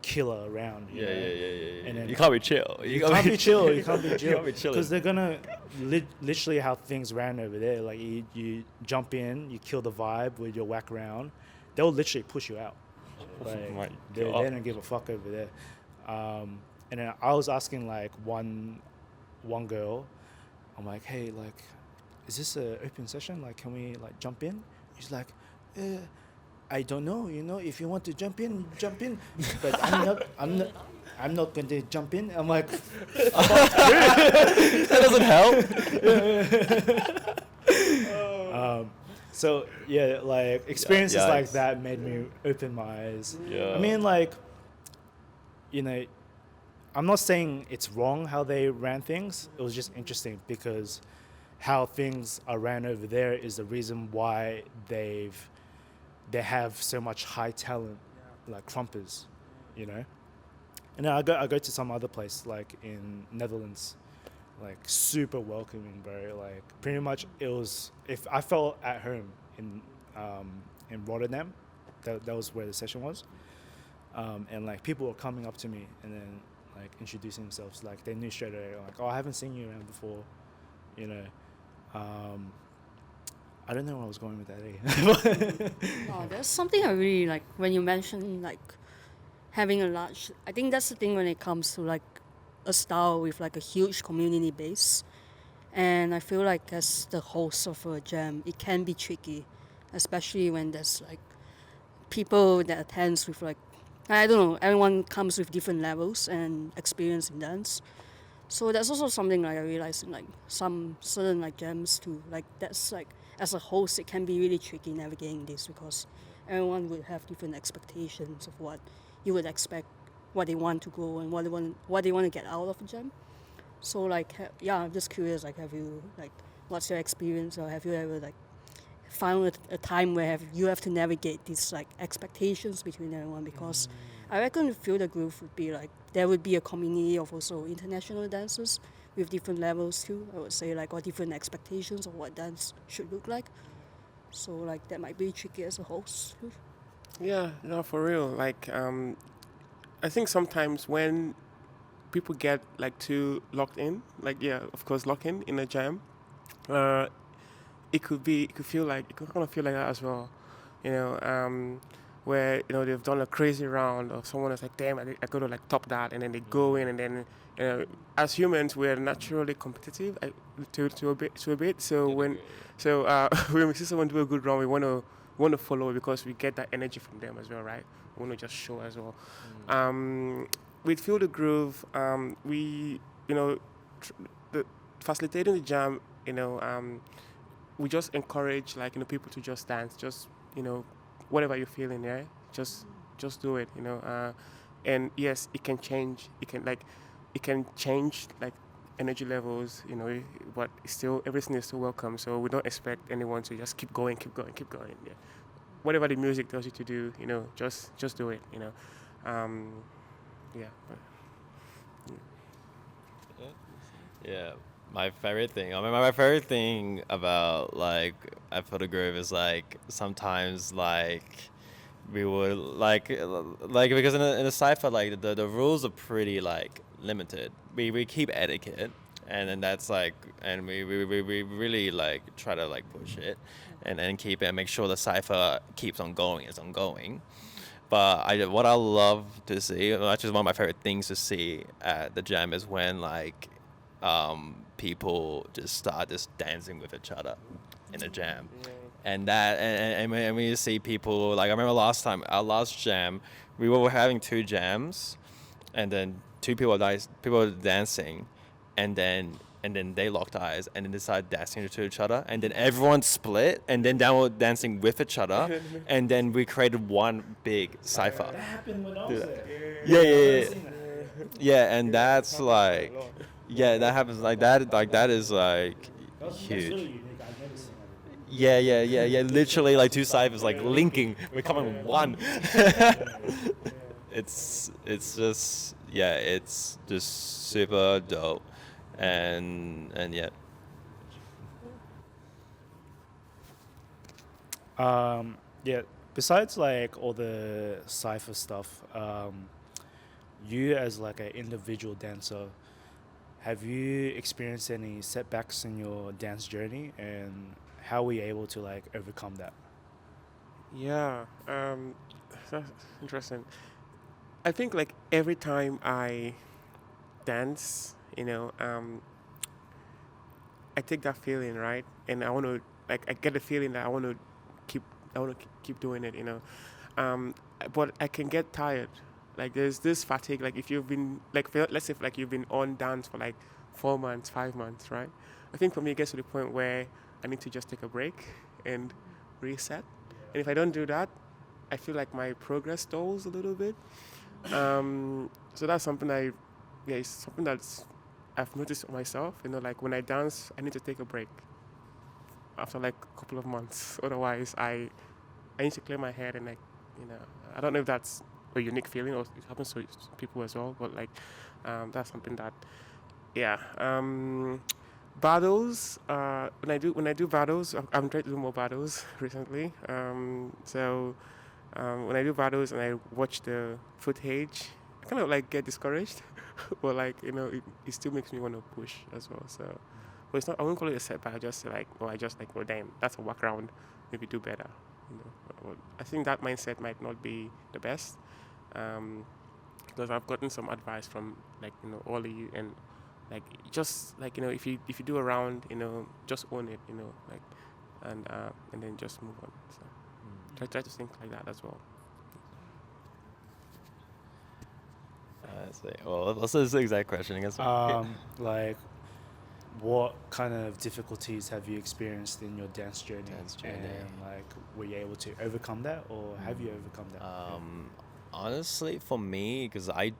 S2: killer round. You know? And then
S1: You can't be chill.
S2: You can't be chill. You can't be chill.
S1: You can't be chilling.
S2: Because they're gonna literally how things ran over there. Like you jump in, you kill the vibe with your whack round. They'll literally push you out. Like,
S1: my
S2: they
S1: God.
S2: don't give a fuck over there. And then I was asking like one girl, I'm like, hey, like, is this an open session? Like, can we like jump in? She's like, I don't know. You know, if you want to jump in, jump in. But I'm not going to jump in. I'm like,
S1: That doesn't help.
S2: so yeah, like experiences
S1: Yikes.
S2: like that made me open my eyes.
S1: Yeah.
S2: I mean, like, you know, I'm not saying it's wrong how they ran things. It was just interesting because how things are ran over there is the reason why they have so much high talent, like crumpers, you know. And then I go to some other place like in Netherlands, like super welcoming, bro. Like pretty much it was, if I felt at home in Rotterdam, that was where the session was, and like people were coming up to me and then like introducing themselves, like they knew straight away, like, oh, I haven't seen you around before, you know. I don't know where I was going with that.
S3: Oh, there's something I really like when you mention like having a large. I think that's the thing when it comes to like a style with like a huge community base, and I feel like as the host of a jam, it can be tricky, especially when there's like people that attends with like, I don't know, everyone comes with different levels and experience in dance. So that's also something like I realized in like some certain like jams too. Like that's like as a host, it can be really tricky navigating this because everyone would have different expectations of what you would expect, what they want to go and what they want to get out of a jam. So like I'm just curious, like have you like what's your experience, or have you ever like found a time where you have to navigate these like expectations between everyone? Because I reckon Feel the Groove would be like there would be a community of also international dancers with different levels too, I would say, like, or different expectations of what dance should look like. So like that might be tricky as a host.
S4: Yeah, no, for real. Like, I think sometimes when people get like too locked in, like of course, lock in a jam, it could feel like that as well, you know. Where they've done a crazy round, or someone is like, damn, I got to like top that, and then they go in, and then as humans we're naturally competitive to a bit. So when we see someone do a good round, we want to follow because we get that energy from them as well, right? We want to just show as well. With Feel the Groove, we facilitating the jam, we just encourage like people to just dance, just whatever you're feeling, yeah, just do it, and yes, it can change. It can change like energy levels, but still everything is still welcome. So we don't expect anyone to just keep going, keep going, keep going. Yeah, whatever the music tells you to do, just do it. Yeah. But,
S1: Yeah, my favorite thing. I mean, my favorite thing about like I photograph is like sometimes like we would like because in a cipher like the rules are pretty like limited. We keep etiquette, and then that's like and we really like try to like push it, and keep it and make sure the cipher keeps on going. It's ongoing. But what I love to see, actually one of my favorite things to see at the jam is when like people just start just dancing with each other in the jam. And that and when you see people like I remember last time our last jam, we were having two jams, and then people were dancing, and then they locked eyes and then they started dancing to each other, and then everyone split and then they were dancing with each other, and then we created one big cipher.
S2: That happened when I was there.
S1: Yeah, and that's like that happens like that is like
S2: That's
S1: huge.
S2: really unique. I've never seen that.
S1: Yeah. Literally, like two ciphers like linking, becoming one. It's just it's just super dope, and yeah.
S2: Yeah. Besides like all the cipher stuff, you as like an individual dancer, have you experienced any setbacks in your dance journey, and how were you able to like overcome that?
S4: yeah. That's interesting. I think like every time I dance, I take that feeling, right, and I want to like I get the feeling that keep I want to keep doing it, um, but I can get tired. Like there's this fatigue. Like if you've been like let's say like you've been on dance for like 4 months, 5 months, right? I think for me it gets to the point where I need to just take a break and reset. And if I don't do that, I feel like my progress stalls a little bit. So that's something it's something I've noticed myself. Like when I dance, I need to take a break after like a couple of months. Otherwise, I need to clear my head and like, I don't know if that's a unique feeling or it happens to people as well. But like, that's something that, yeah. Battles. When I do battles, I'm trying to do more battles recently. When I do battles and I watch the footage, I kind of like get discouraged, but like it still makes me want to push as well. So, but it's not. I won't call it a setback. I just like, well, damn, that's a workaround. Maybe do better. But I think that mindset might not be the best, because I've gotten some advice from like all of you, and like just like if you do a round, just own it, like and then just move on. So. Try to think like that as well.
S1: Well, what's the exact question again?
S2: Like, what kind of difficulties have you experienced in your dance journey? And like, were you able to overcome that, or have you overcome that?
S1: Honestly, for me, because I'm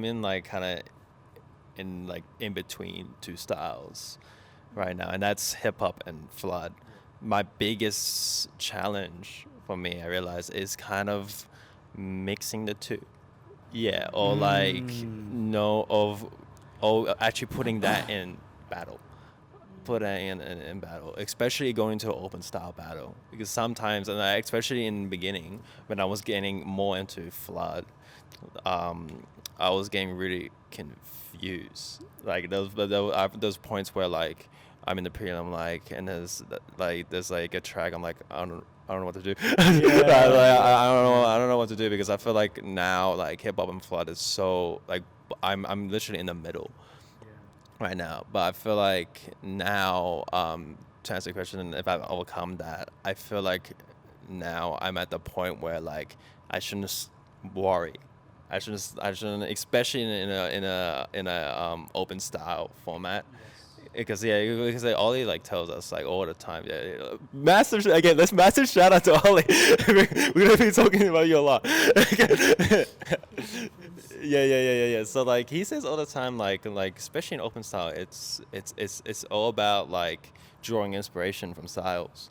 S1: in like kind of in between two styles right now, and that's hip hop and flood. My biggest challenge for me, I realize, is kind of mixing the two. Yeah, or actually putting that in battle. Put that in battle, especially going to an open style battle. Because sometimes, and especially in the beginning, when I was getting more into flood, I was getting really confused. Like those points where like I'm in the prelim, like, and there's like a track. I'm like, I don't know what to do. I don't know what to do, because I feel like now like hip hop and flood is so like I'm literally in the middle right now. But I feel like now, to answer the question, if I've overcome that, I feel like now I'm at the point where like I shouldn't worry. I shouldn't, especially in a open style format. because Ollie like tells us like all the time. Yeah. Massive again. Let's massive shout out to Ollie. We're gonna be talking about you a lot. Yeah. So like he says all the time, like especially in open style, it's all about like drawing inspiration from styles.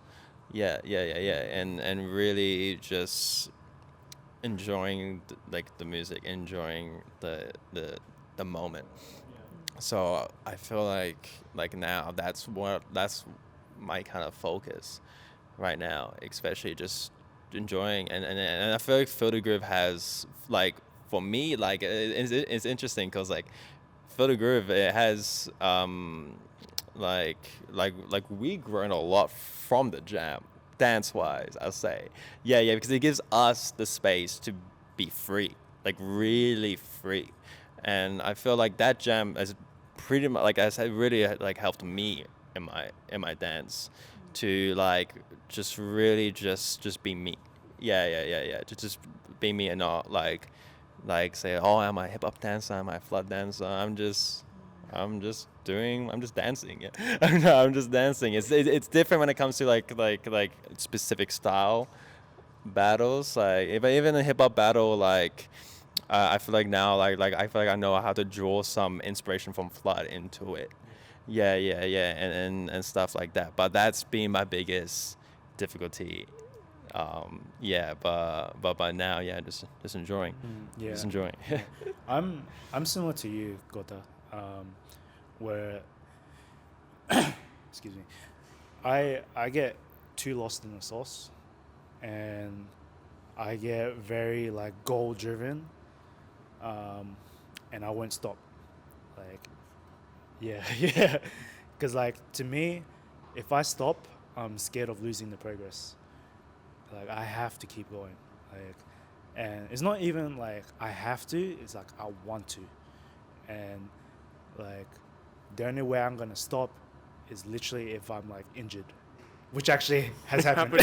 S1: Yeah. And really just enjoying the music, enjoying the moment. So I feel like now that's my kind of focus right now, especially just enjoying and I feel like Feel the Groove has like for me like it's interesting because like Feel the Groove it has like we grown a lot from the jam dance wise I'll say because it gives us the space to be free, like really free. And I feel like that jam has pretty much, like I said, really like helped me in my dance to like just really just be me. Yeah. To just be me and not like say, oh, am I a hip hop dancer? Am I a flood dancer? I'm just dancing. Yeah. I'm just dancing. It's different when it comes to like specific style battles. Like if even a hip hop battle like. I feel like now, I feel like I know how to draw some inspiration from Flood into it. Yeah, and stuff like that. But that's been my biggest difficulty. But now, just enjoying. Just enjoying.
S2: I'm similar to you, 𝐿𝐿𝐻, where excuse me, I get too lost in the sauce, and I get very like goal driven. And I won't stop. Like, yeah. Because like to me, if I stop, I'm scared of losing the progress. Like I have to keep going. Like, and it's not even like I have to. It's like I want to. And like the only way I'm gonna stop is literally if I'm like injured, which actually has happened.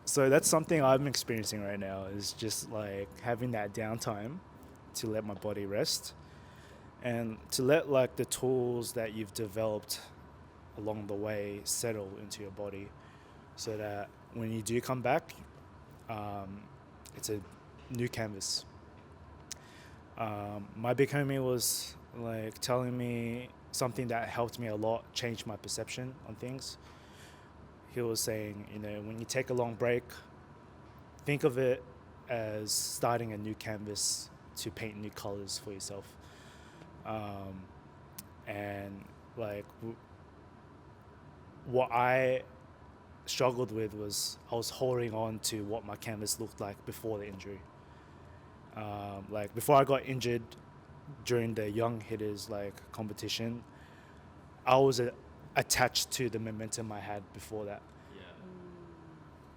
S2: So that's something I'm experiencing right now is just like having that downtime to let my body rest and to let like the tools that you've developed along the way settle into your body so that when you do come back, it's a new canvas. My big homie was like telling me something that helped me a lot, change my perception on things. He was saying, when you take a long break, think of it as starting a new canvas to paint new colors for yourself. And like what I struggled with was I was holding on to what my canvas looked like before the injury. Like before I got injured during the young hitters like competition, I was attached to the momentum I had before that.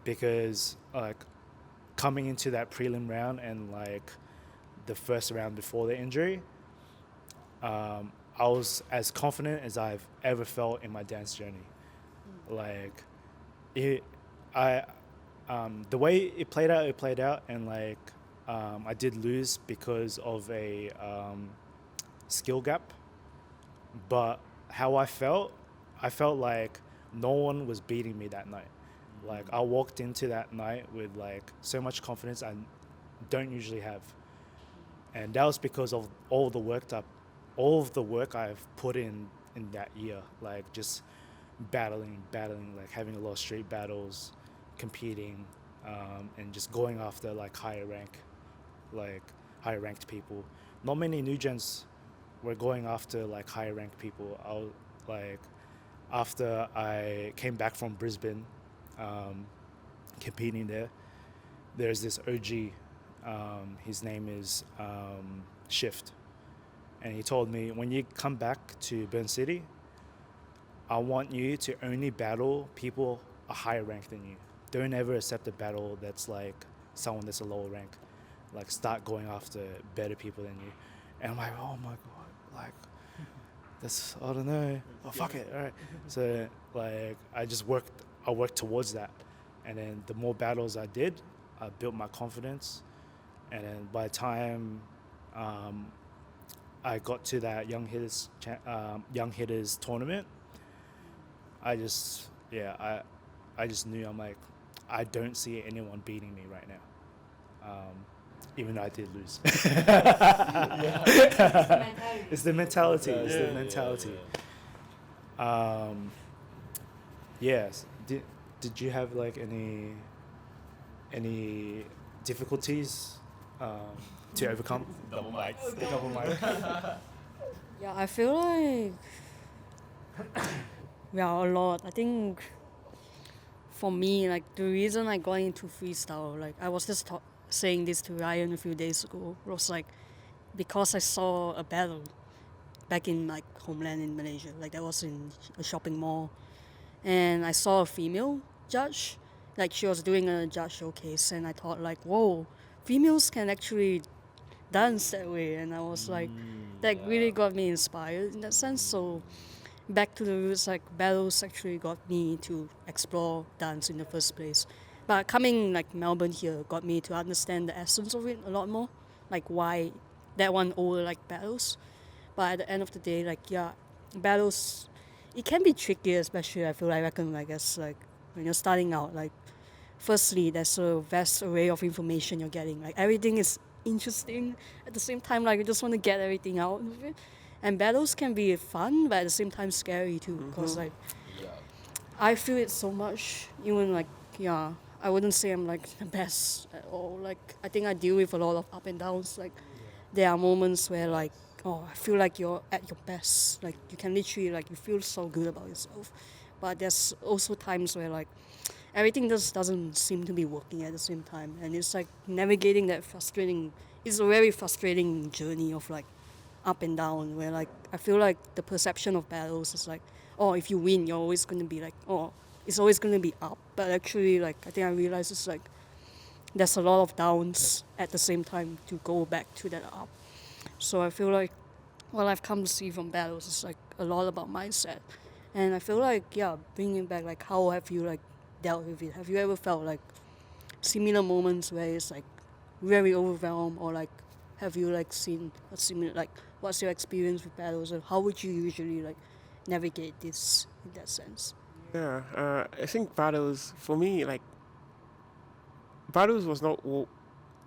S2: Because like coming into that prelim round and like the first round before the injury, I was as confident as I've ever felt in my dance journey. Like the way it played out, and like I did lose because of a skill gap. But how I felt like no one was beating me that night. Like I walked into that night with like so much confidence I don't usually have, and that was because of all of the work I've put in that year. Like just battling, like having a lot of street battles, competing, and just going after like higher ranked people. Not many new gens were going after like higher ranked people. I was like, after I came back from Brisbane, competing there's this OG, his name is Shift, and he told me, when you come back to Burn City, I want you to only battle people a higher rank than you. Don't ever accept a battle that's like someone that's a lower rank. Like start going after better people than you. And I'm like, oh my God, like that's, I don't know. Oh, fuck it. All right. So like I worked towards that. And then the more battles I did, I built my confidence. And then by the time I got to that young hitters tournament. I just knew, I'm like, I don't see anyone beating me right now. Even though I did lose. It's the mentality. It's the mentality. Yes. Did you have like any difficulties to overcome?
S1: Double mics.
S2: Double mic.
S3: Yeah, I feel like a lot. I think for me, like the reason I got into freestyle, like I was just saying this to Ryan a few days ago, was like because I saw a battle back in like homeland in Malaysia, like that was in a shopping mall, and I saw a female judge, like she was doing a judge showcase, and I thought like, whoa, females can actually dance that way, and I was like, that really got me inspired in that sense. So back to the roots, like battles actually got me to explore dance in the first place. But coming like Melbourne here got me to understand the essence of it a lot more, like why that one over like battles. But at the end of the day, like battles, it can be tricky, especially I reckon, I guess, like when you're starting out, like firstly there's a vast array of information you're getting. Like everything is interesting at the same time, like you just want to get everything out of it. And battles can be fun, but at the same time scary too, because like I feel it so much. Even like I wouldn't say I'm like the best at all. Like I think I deal with a lot of up and downs. Like there are moments where like I feel like you're at your best. Like you can literally like you feel so good about yourself. But there's also times where like everything just doesn't seem to be working at the same time, and it's like navigating that frustrating. It's a very frustrating journey of like up and down, where like I feel like the perception of battles is like, if you win you're always going to be like, it's always going to be up, but actually like I think I realized it's like there's a lot of downs at the same time to go back to that up. So I feel like what I've come to see from battles is like a lot about mindset, and I feel like bringing back, like how have you like dealt with it? Have you ever felt like similar moments where it's like very overwhelmed, or like have you like seen a similar, like what's your experience with battles, and how would you usually like navigate this in that sense?
S4: I think battles for me, like battles was not.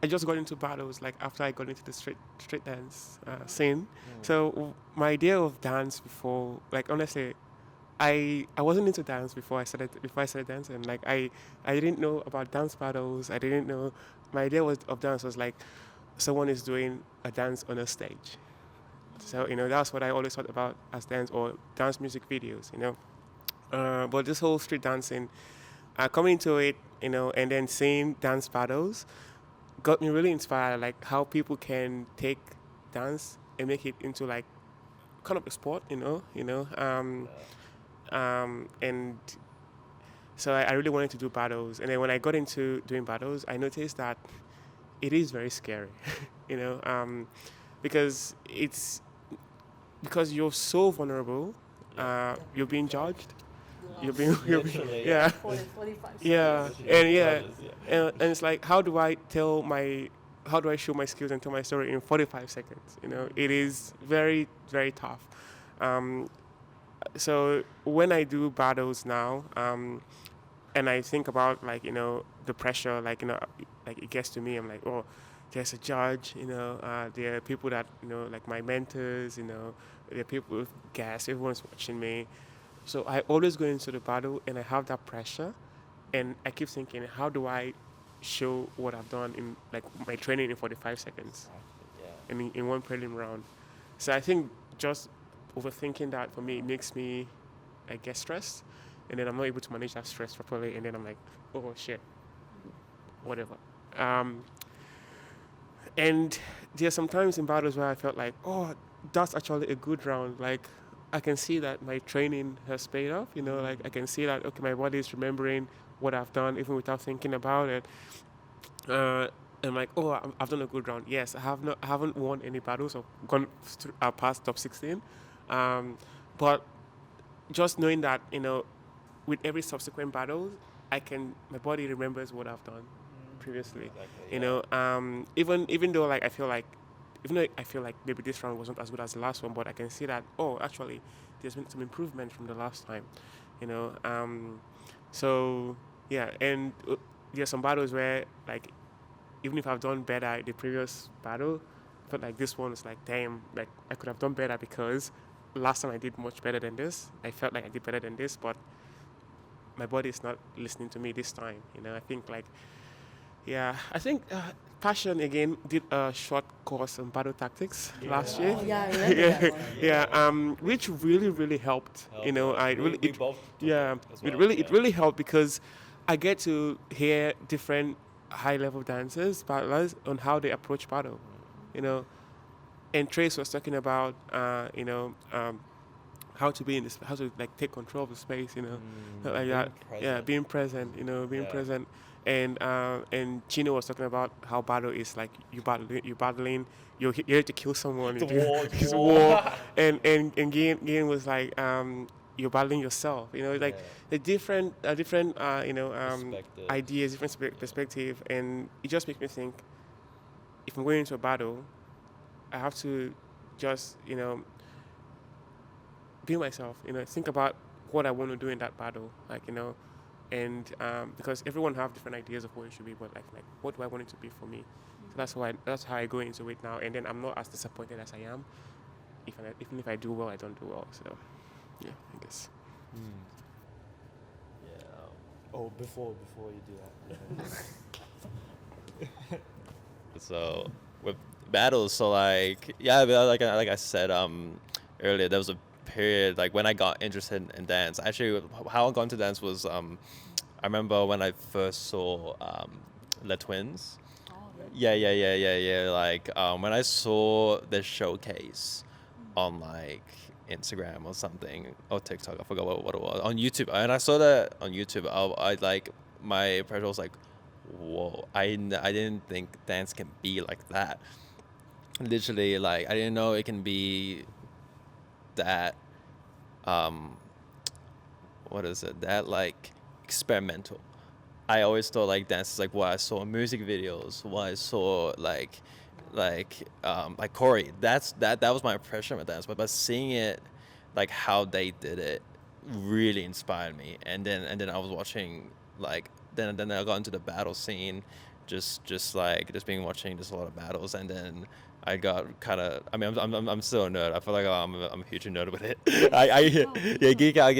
S4: I just got into battles like after I got into the street dance scene. So my idea of dance before, like honestly, I wasn't into dance before I started dancing. Like I didn't know about dance battles. I didn't know. My idea of dance was like someone is doing a dance on a stage. So that's what I always thought about as dance or dance music videos. But this whole street dancing, coming into it, and then seeing dance battles, got me really inspired. Like how people can take dance and make it into like kind of a sport. And so I really wanted to do battles. And then when I got into doing battles, I noticed that it is very scary, because you're so vulnerable. You're being judged. You're being yeah.
S3: 45
S4: Yeah, and it's like, how do I show my skills and tell my story in 45 seconds? It is very, very tough. So when I do battles now, and I think about like the pressure, like like it gets to me. I'm like, there's a judge, there are people that like my mentors, there are people with guests, everyone's watching me. So I always go into the battle and I have that pressure, and I keep thinking, how do I show what I've done in like my training in 45 seconds, in one prelim round. So I think just overthinking that for me makes me, I get stressed, and then I'm not able to manage that stress properly, and then I'm like, oh shit, whatever. And there are some times in battles where I felt like, that's actually a good round. Like I can see that my training has paid off. Like I can see that my body is remembering what I've done even without thinking about it. I'm like, I've done a good round. Yes, I haven't won any battles or gone past top 16. But just knowing that, with every subsequent battle, my body remembers what I've done previously.
S1: Exactly,
S4: Even though like I feel like even though I feel like maybe this round wasn't as good as the last one, but I can see that, oh, actually, there's been some improvement from the last time, you know. So yeah, and there's some battles where like even if I've done better the previous battle, I felt like this one is like, damn, like I could have done better because last time I did much better than this. I felt like I did better than this, but my body is not listening to me this time. You know, I think like, yeah, I think Passion again did a short course on battle tactics last year.
S3: Oh, yeah, I remember that one.
S4: Yeah, which really helped. You know, I really
S1: we
S4: it,
S1: both took
S4: yeah,
S1: it as
S4: it
S1: well,
S4: really
S1: yeah.
S4: it really helped because I get to hear different high level dancers, battlers on how they approach battle. You know, and Trace was talking about how to be in this, how to like take control of the space. You know, like that. Yeah, being present. You know, being
S1: Yeah.
S4: present. And Chino was talking about how battle is like you're battling, you're here to kill someone.
S1: It's a
S4: you do-
S1: war, it's
S4: it's a
S1: war.
S4: war. and Gian was like you're battling yourself. You know, like the different
S1: Perspectives.
S4: ideas, different perspective, and it just makes me think. If I'm going into a battle, I have to just be myself. You know, think about what I want to do in that battle. Like and because everyone have different ideas of what it should be, but like what do I want it to be for me? So that's how I go into it now, and then I'm not as disappointed as I am even if I do well, I don't do well. So yeah, I guess.
S1: Yeah.
S2: Oh, before you do that.
S1: So with battles, so like yeah, but like I said earlier, there was a period like when I got interested in dance. Actually, how I got into dance was I remember when I first saw the twins. Yeah. Like when I saw the showcase on like Instagram or something or TikTok, I forgot what it was, on YouTube, and I saw that on YouTube. I like my impression was like, whoa! I didn't think dance can be like that. Literally, like I didn't know it can be that what is it? That like experimental. I always thought like dance is like what I saw in music videos, what I saw like Corey. That was my impression of dance. But seeing it, like how they did it, really inspired me. And then I was watching like then I got into the battle scene, just being watching just a lot of battles, and then I got kind of. I mean, I'm still a nerd. I feel like I'm a huge nerd with it. Geek out.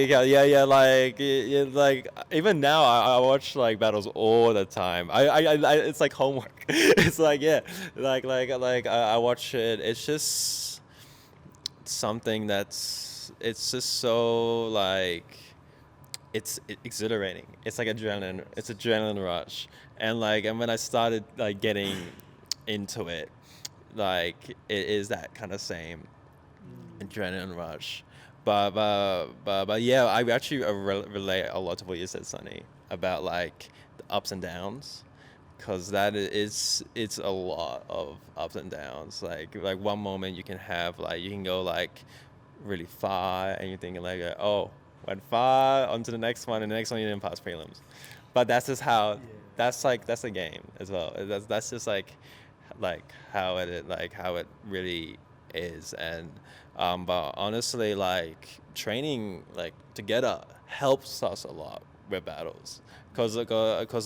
S1: Like even now I watch like battles all the time. I it's like homework. It's like I watch it. It's just something it's just so like it's exhilarating. It's like adrenaline. It's adrenaline rush, and when I started like getting into it. Like it is that kind of same adrenaline rush, but yeah, I actually relate a lot to what you said, Sonny, about like the ups and downs, because it's a lot of ups and downs. Like one moment you can have you can go like really far, and you're thinking like went far onto the next one, and the next one you didn't pass prelims, but that's just how that's the game as well. That's just like how it really is. And but honestly, like training like together helps us a lot with battles, because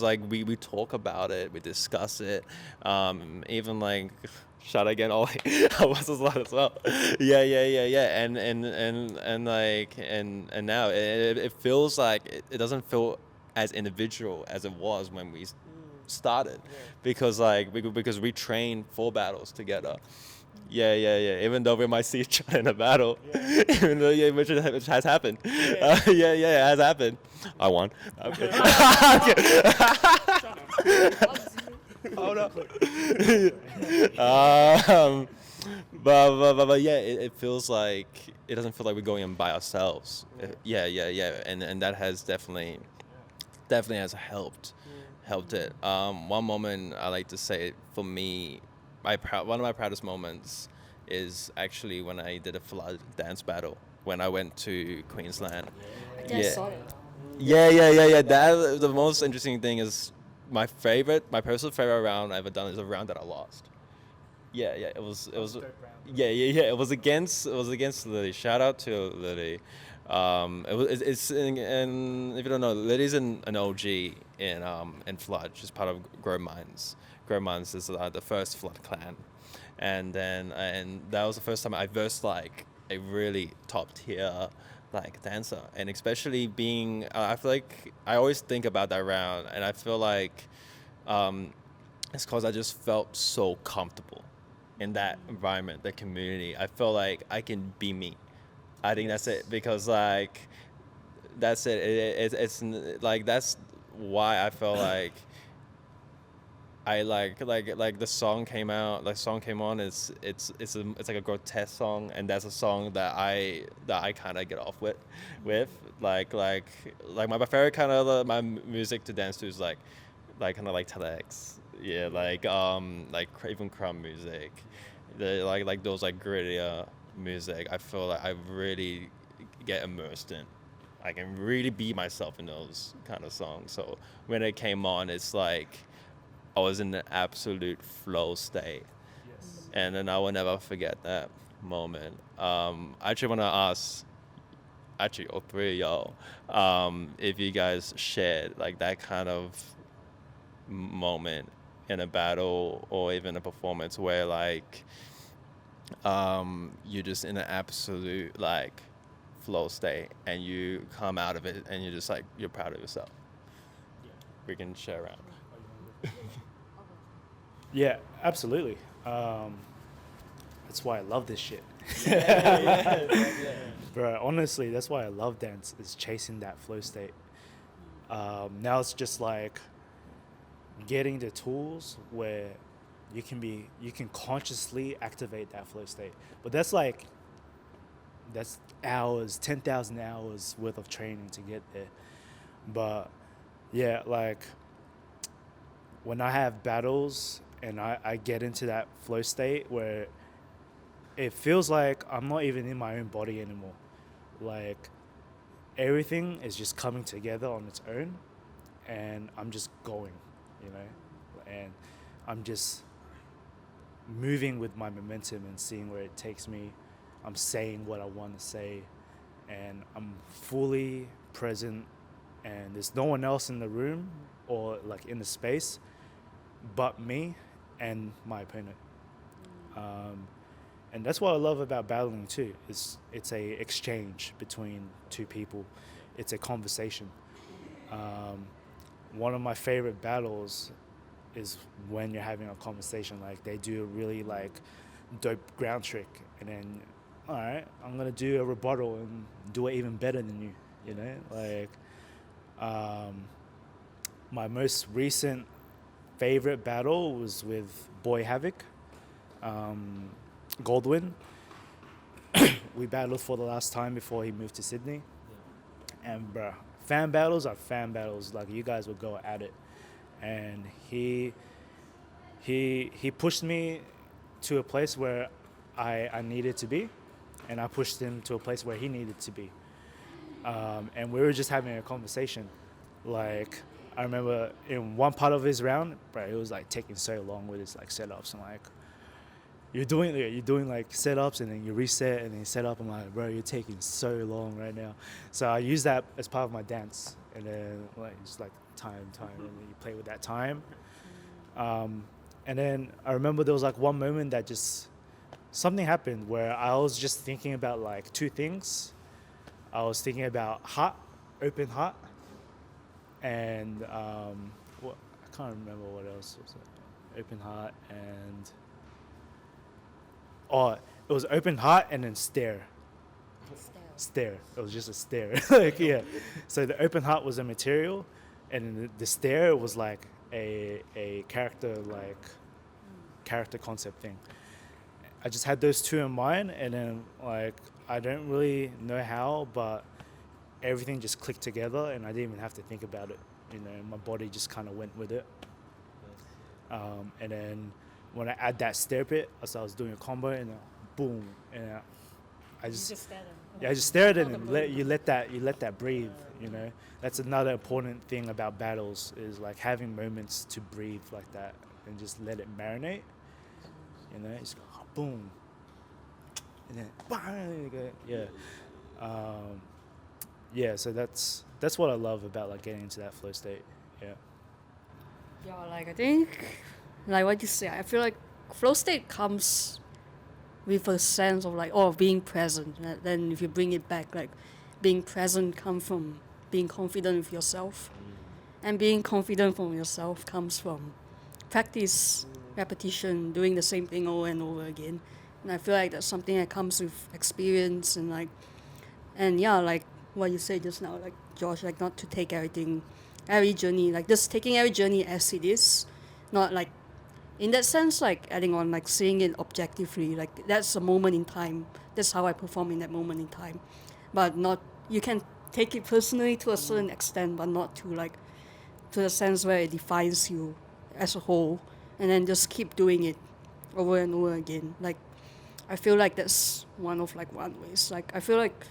S1: like we talk about it, we discuss it, even like shout again Ollie I was a lot as well. Yeah, and now it feels like it doesn't feel as individual as it was when we started, because we train for battles together. Yeah. Even though we might see each other in a battle, even though which has happened. It has happened. I won. Okay. Oh no. But yeah, it feels like it doesn't feel like we're going in by ourselves. Yeah, and that has definitely has helped it. One moment I like to say for me, one of my proudest moments is actually when I did a flood dance battle when I went to Queensland. Yeah. That the most interesting thing is my personal favorite round I ever done is a round that I lost. Yeah, it was it was against Lily. Shout out to Lily. It's in if you don't know, Lily's an OG in Flood. She's part of 𝐿𝐴𝐺𝐻𝐿𝐴. 𝐿𝐴𝐺𝐻𝐿𝐴 is the first Flood clan, and that was the first time I versed like a really top tier like dancer, and especially being I feel like I always think about that round, and I feel like it's because I just felt so comfortable in that environment, that community. I feel like I can be me. I think that's it, because like that's it. It's like that's why I felt like I like the song came out. The song came on. It's like a grotesque song, and that's a song that I kind of get off with. My favorite kind of my music to dance to is like kind of like telex. Yeah, like even crumb music, like those like grittier music. I feel like I really get immersed in. I can really be myself in those kind of songs. So when it came on, it's like I was in an absolute flow state.
S2: Yes.
S1: And then I will never forget that moment. I actually want to ask, all three of y'all, if you guys shared like that kind of moment in a battle or even a performance where like you're just in an absolute like flow state and you come out of it and you're just like you're proud of yourself. We can share around.
S2: Yeah, absolutely. That's why I love this shit. Bro, honestly, that's why I love dance, is chasing that flow state. Now it's just like getting the tools where you can consciously activate that flow state. But that's hours, 10,000 hours worth of training to get there. But yeah, like when I have battles and I get into that flow state where it feels like I'm not even in my own body anymore. Like everything is just coming together on its own and I'm just going, you know, and I'm just moving with my momentum and seeing where it takes me. I'm saying what I want to say and I'm fully present and there's no one else in the room or like in the space but me and my opponent. And that's what I love about battling too. It's a exchange between two people. It's a conversation. One of my favorite battles is when you're having a conversation. Like they do a really like dope ground trick, and then all right, I'm gonna do a rebuttal and do it even better than you. You know, like my most recent favorite battle was with Boy Havoc. Goldwyn. We battled for the last time before he moved to Sydney. And bruh, fan battles are fan battles. Like you guys would go at it. And he pushed me to a place where I needed to be. And I pushed him to a place where he needed to be. And we were just having a conversation. Like I remember in one part of his round, bruh, it was like taking so long with his like setups and like you're doing like setups and then you reset and then you set up. I'm like, bro, you're taking so long right now. So I use that as part of my dance, and then like just like time, and then you play with that time. And then I remember there was like one moment that just something happened where I was just thinking about like two things. I was thinking about open heart, and I can't remember what else was it. Open heart and. Oh, it was open heart and then stare. Stare. It was just a stare. Like yeah. So the open heart was a material, and the stare was like a character concept thing. I just had those two in mind, and then like I don't really know how, but everything just clicked together, and I didn't even have to think about it. You know, my body just kind of went with it. And then. When I add that stare bit, as I was doing a combo, and boom, and I just stare at it and let that breathe. You know, that's another important thing about battles is like having moments to breathe like that and just let it marinate. You know, it's boom, and then bang, you go, yeah. Yeah, so that's what I love about like getting into that flow state. Yeah.
S3: Yeah, like I think, like what you say, I feel like flow state comes with a sense of like, oh, being present. And then if you bring it back, like being present comes from being confident with yourself. And being confident from yourself comes from practice, repetition, doing the same thing over and over again. And I feel like that's something that comes with experience and like, and yeah, like what you said just now, like Josh, like not to take every journey, like just taking every journey as it is, not like in that sense, like adding on, like seeing it objectively, like that's a moment in time. That's how I perform in that moment in time, but not you can take it personally to a certain extent, but not to like to the sense where it defines you as a whole, and then just keep doing it over and over again. Like I feel like that's one ways. Like I feel like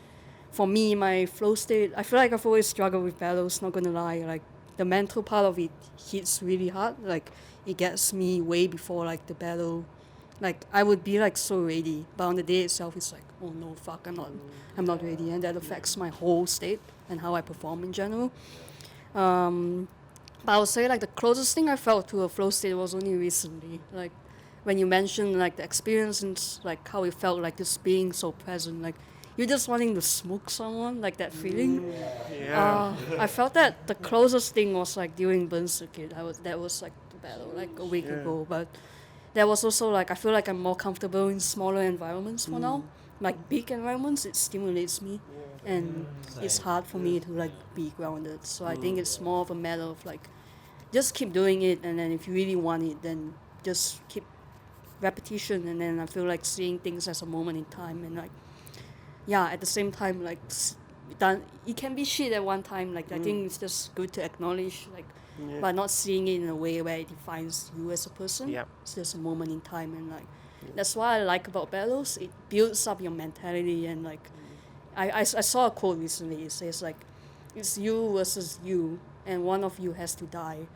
S3: for me, my flow state, I feel like I've always struggled with battles, not gonna lie. Like the mental part of it hits really hard. Like it gets me way before like the battle. Like I would be like so ready, but on the day itself it's like, oh no, fuck, I'm not ready, and that affects my whole state and how I perform in general. But I would say like the closest thing I felt to a flow state was only recently. Like when you mentioned like the experience and like how it felt like just being so present, like you're just wanting to smoke someone, like that feeling.
S4: Yeah.
S3: I felt that the closest thing was like during Burn Circuit. That was like the battle like a week ago, but there was also like I feel like I'm more comfortable in smaller environments for now. Like big environments, it stimulates me, and it's hard for me to like be grounded. So I think it's more of a matter of like just keep doing it, and then if you really want it, then just keep repetition, and then I feel like seeing things as a moment in time, and like yeah, at the same time like done it can be shit at one time. Like I think it's just good to acknowledge like, but not seeing it in a way where it defines you as a person.
S4: Yep.
S3: It's just a moment in time, and like that's what I like about battles. It builds up your mentality, and like I saw a quote recently. It says like it's you versus you, and one of you has to die.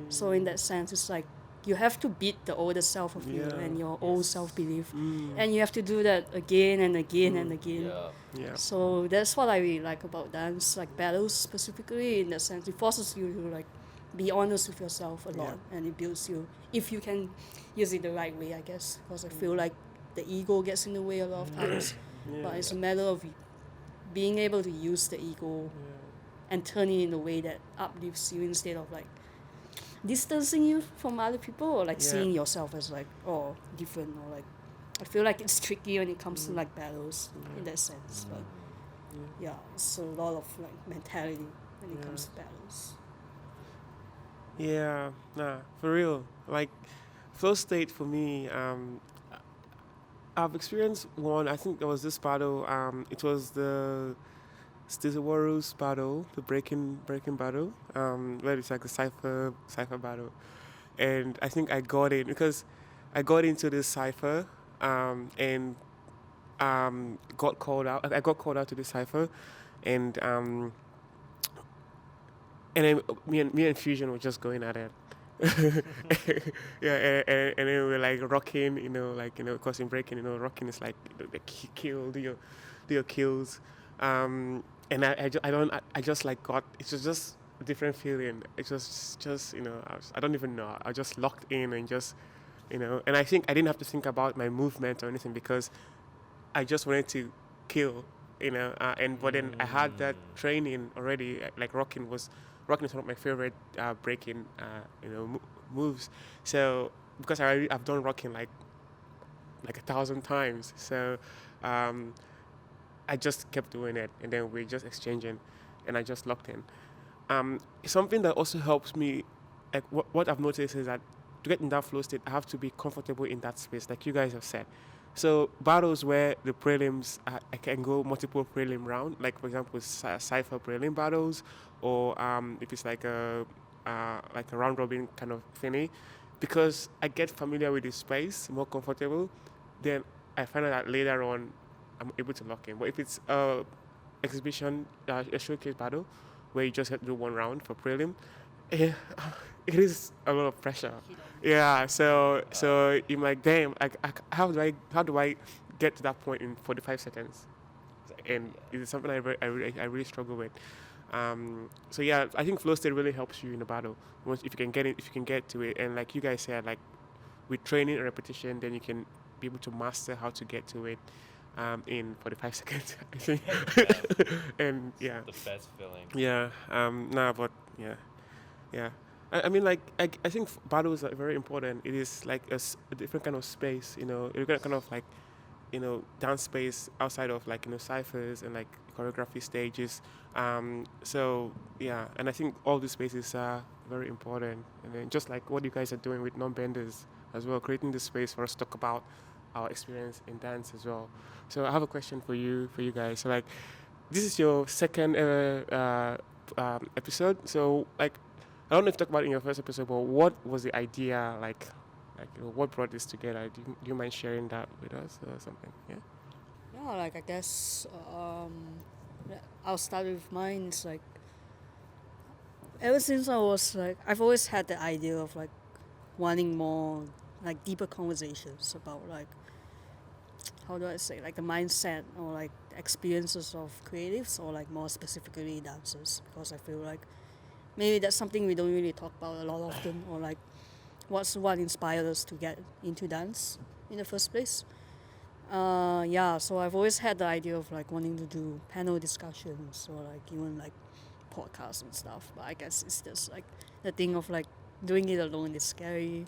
S3: So in that sense, it's like you have to beat the older self of you and your old self-belief, and you have to do that again and again and again.
S4: Yeah.
S3: So that's what I really like about dance, like battles specifically. In that sense, it forces you to like be honest with yourself a lot, and it builds you if you can use it the right way, I guess. Because I feel like the ego gets in the way a lot of times, but it's a matter of being able to use the ego and turn it in a way that uplifts you instead of like distancing you from other people, or like seeing yourself as like different, or like I feel like it's tricky when it comes to like battles in that sense. But yeah, it's a lot of like mentality when it comes to battles.
S4: Yeah, nah, for real. Like, flow state for me, I've experienced one. I think there was this battle. It was the Stizawaru's battle, the breaking battle. Where it's like the Cypher battle, and I think I got in because I got into this Cypher, and got called out. I got called out to the Cypher, and then me and Fusion were just going at it. Yeah, and then we're like rocking, because in breaking, rocking is like the kill, do your kills, and I just like got, it was just a different feeling. It was just I don't even know. I just locked in and just, and I think I didn't have to think about my movement or anything because I just wanted to kill, but then I had that training already. Like rocking is one of my favorite breaking moves. So because I've done rocking like 1,000 times, so I just kept doing it, and then we're just exchanging, and I just locked in. Something that also helps me, like what I've noticed is that to get in that flow state, I have to be comfortable in that space, like you guys have said. So battles where the prelims, I can go multiple prelim round, like for example, Cypher prelim battles, or if it's like a round robin kind of thingy, because I get familiar with the space, more comfortable, then I find out that later on I'm able to lock in. But if it's a exhibition, a showcase battle, where you just have to do one round for prelim, it it is a lot of pressure. Yeah. So you're like, damn, like how do I get to that point in 45 seconds? And it's something I really struggle with. So yeah, I think flow state really helps you in the battle. Once if you can get it, if you can get to it, and like you guys said, like with training and repetition, then you can be able to master how to get to it in 45 seconds. I think. And yeah,
S1: The best feeling.
S4: yeah. Nah, but yeah, yeah. I mean, like I think battles are very important. It is like a different kind of space. You know, you're kind of like dance space outside of like ciphers and like choreography stages. So yeah, and I think all these spaces are very important. And then just like what you guys are doing with Normbenders as well, creating this space for us to talk about our experience in dance as well. So I have a question for you guys. So like, this is your second episode. So like, I don't know if you talked about it in your first episode, but what was the idea like? What brought this together? Do you mind sharing that with us or something? Yeah.
S3: Yeah, like I guess I'll start with mine. It's like ever since I was like I've always had the idea of like wanting more like deeper conversations about like how do I say like the mindset or like experiences of creatives or like more specifically dancers, because I feel like maybe that's something we don't really talk about a lot often, or like what inspired us to get into dance in the first place. Yeah, so I've always had the idea of like wanting to do panel discussions or like even like podcasts and stuff, but I guess it's just like the thing of like doing it alone is scary.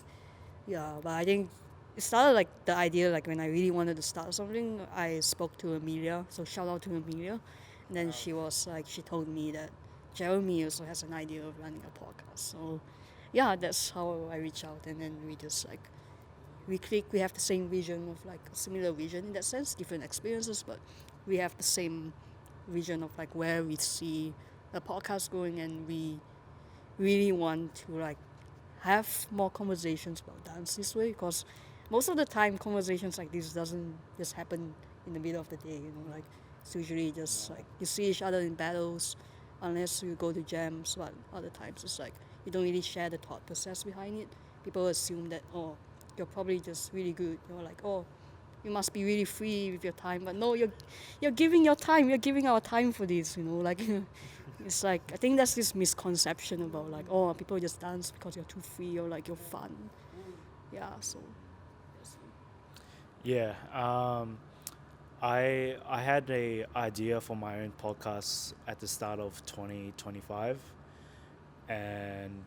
S3: Yeah, but I think it started like the idea like when I really wanted to start something, I spoke to Amelia, so shout out to Amelia, and then she was like, she told me that Jeremy also has an idea of running a podcast. So yeah, that's how I reach out, and then we just like we click. We have the same vision of like a similar vision in that sense, different experiences, but we have the same vision of like where we see the podcast going, and we really want to like have more conversations about dance this way, because most of the time conversations like this doesn't just happen in the middle of the day, like it's usually just like you see each other in battles unless you go to jams, but other times it's like you don't really share the thought process behind it. People assume that, oh, you're probably just really good. You're like, oh, you must be really free with your time. But no, you're giving your time. You're giving our time for this, like it's like I think that's this misconception about like, oh, people just dance because you're too free or like you're fun. Yeah, so
S2: Yeah, I had a idea for my own podcast at the start of 2025, and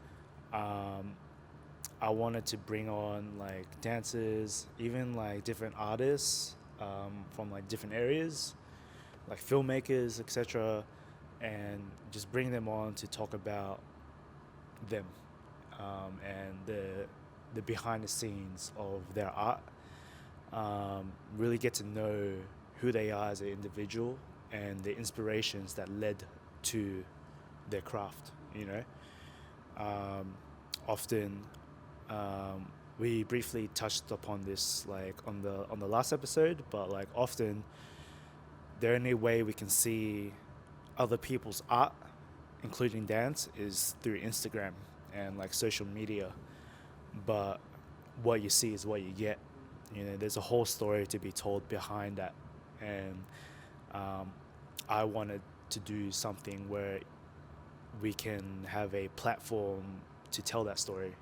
S2: I wanted to bring on like dancers, even like different artists from like different areas, like filmmakers, etc., and just bring them on to talk about them and the behind the scenes of their art. Really get to know who they are as an individual and the inspirations that led to their craft. Often we briefly touched upon this like on the last episode, but like often the only way we can see other people's art, including dance, is through Instagram and like social media. But what you see is what you get. There's a whole story to be told behind that, and I wanted to do something where we can have a platform to tell that story.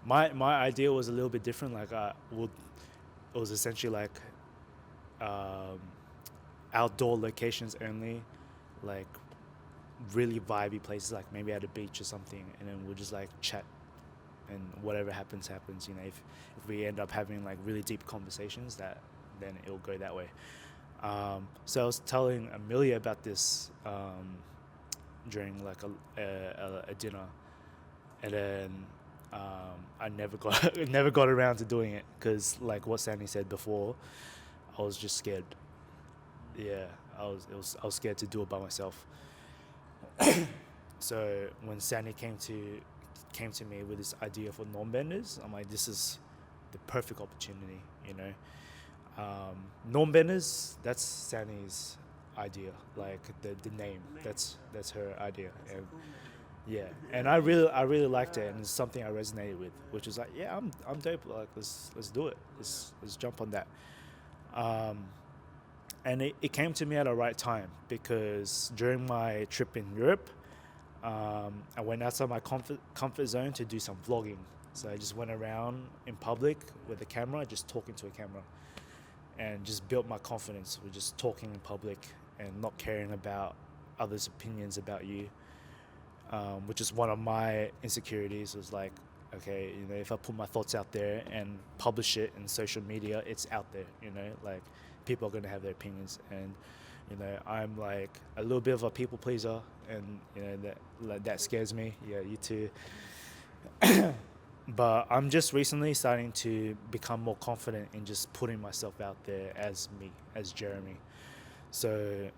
S2: My idea was a little bit different. Like it was essentially like outdoor locations only, like really vibey places, like maybe at a beach or something, and then we'll just like chat, and whatever happens. If we end up having like really deep conversations, then it'll go that way. So I was telling Amelia about this during like a dinner, and then I never got around to doing it because, like what Sandy said before, I was just scared. Yeah, I was scared to do it by myself. So when Sandy came to me with this idea for Normbenders, I'm like, this is the perfect opportunity. Normbenders, that's Sandy's idea, like the name. That's her idea. And Yeah, and I really liked it, and it's something I resonated with, which is like, yeah, I'm dope. Like, let's do it. Let's jump on that. Um, and it came to me at the right time because during my trip in Europe, I went outside my comfort zone to do some vlogging. So I just went around in public with a camera, just talking to a camera, and just built my confidence with just talking in public and not caring about others' opinions about you. Which is one of my insecurities. Was like, okay, you know, if I put my thoughts out there and publish it in social media, it's out there. You know, like people are going to have their opinions, and you know, I'm like a little bit of a people pleaser, and you know that scares me. Yeah, you too. But I'm just recently starting to become more confident in just putting myself out there as me, as Jeremy. So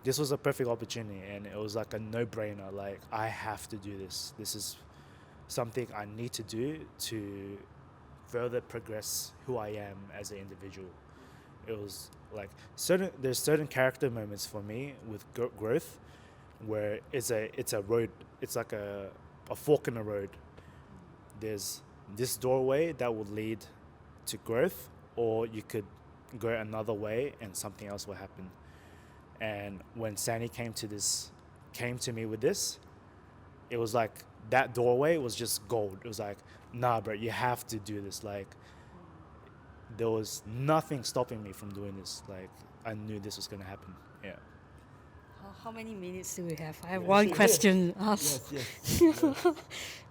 S2: this was a perfect opportunity, and it was like a no-brainer. Like, I have to do this. This is something I need to do to further progress who I am as an individual. It was like there's certain character moments for me with growth where it's a road. It's like a fork in the road. There's this doorway that will lead to growth, or you could go another way and something else will happen. And when Sandy came to me with this, it was like that doorway was just gold. It was like, nah, bro, you have to do this. Like, there was nothing stopping me from doing this. Like, I knew this was gonna happen. Yeah.
S3: How many minutes do we have? I have one question to ask.
S2: Yes.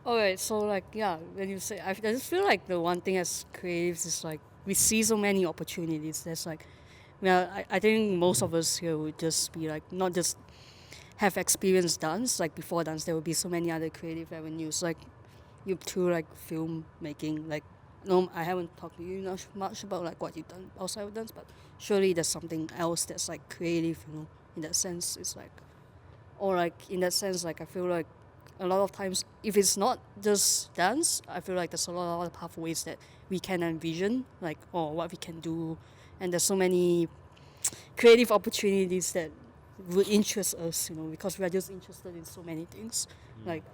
S3: All right, so like, yeah, when you say, I just feel like the one thing as creatives is like, we see so many opportunities. There's like, well, I think most of us here would just be like, not just have experienced dance, like before dance, there will be so many other creative avenues, like you too, like filmmaking, like, no, I haven't talked to you much about like what you've done outside of dance, but surely there's something else that's like creative, you know, in that sense. It's like, or like in that sense, like I feel like a lot of times, if it's not just dance, I feel like there's a lot of other pathways that we can envision, like, or what we can do. And there's so many creative opportunities that would interest us, you know, because we are just interested in so many things. Like,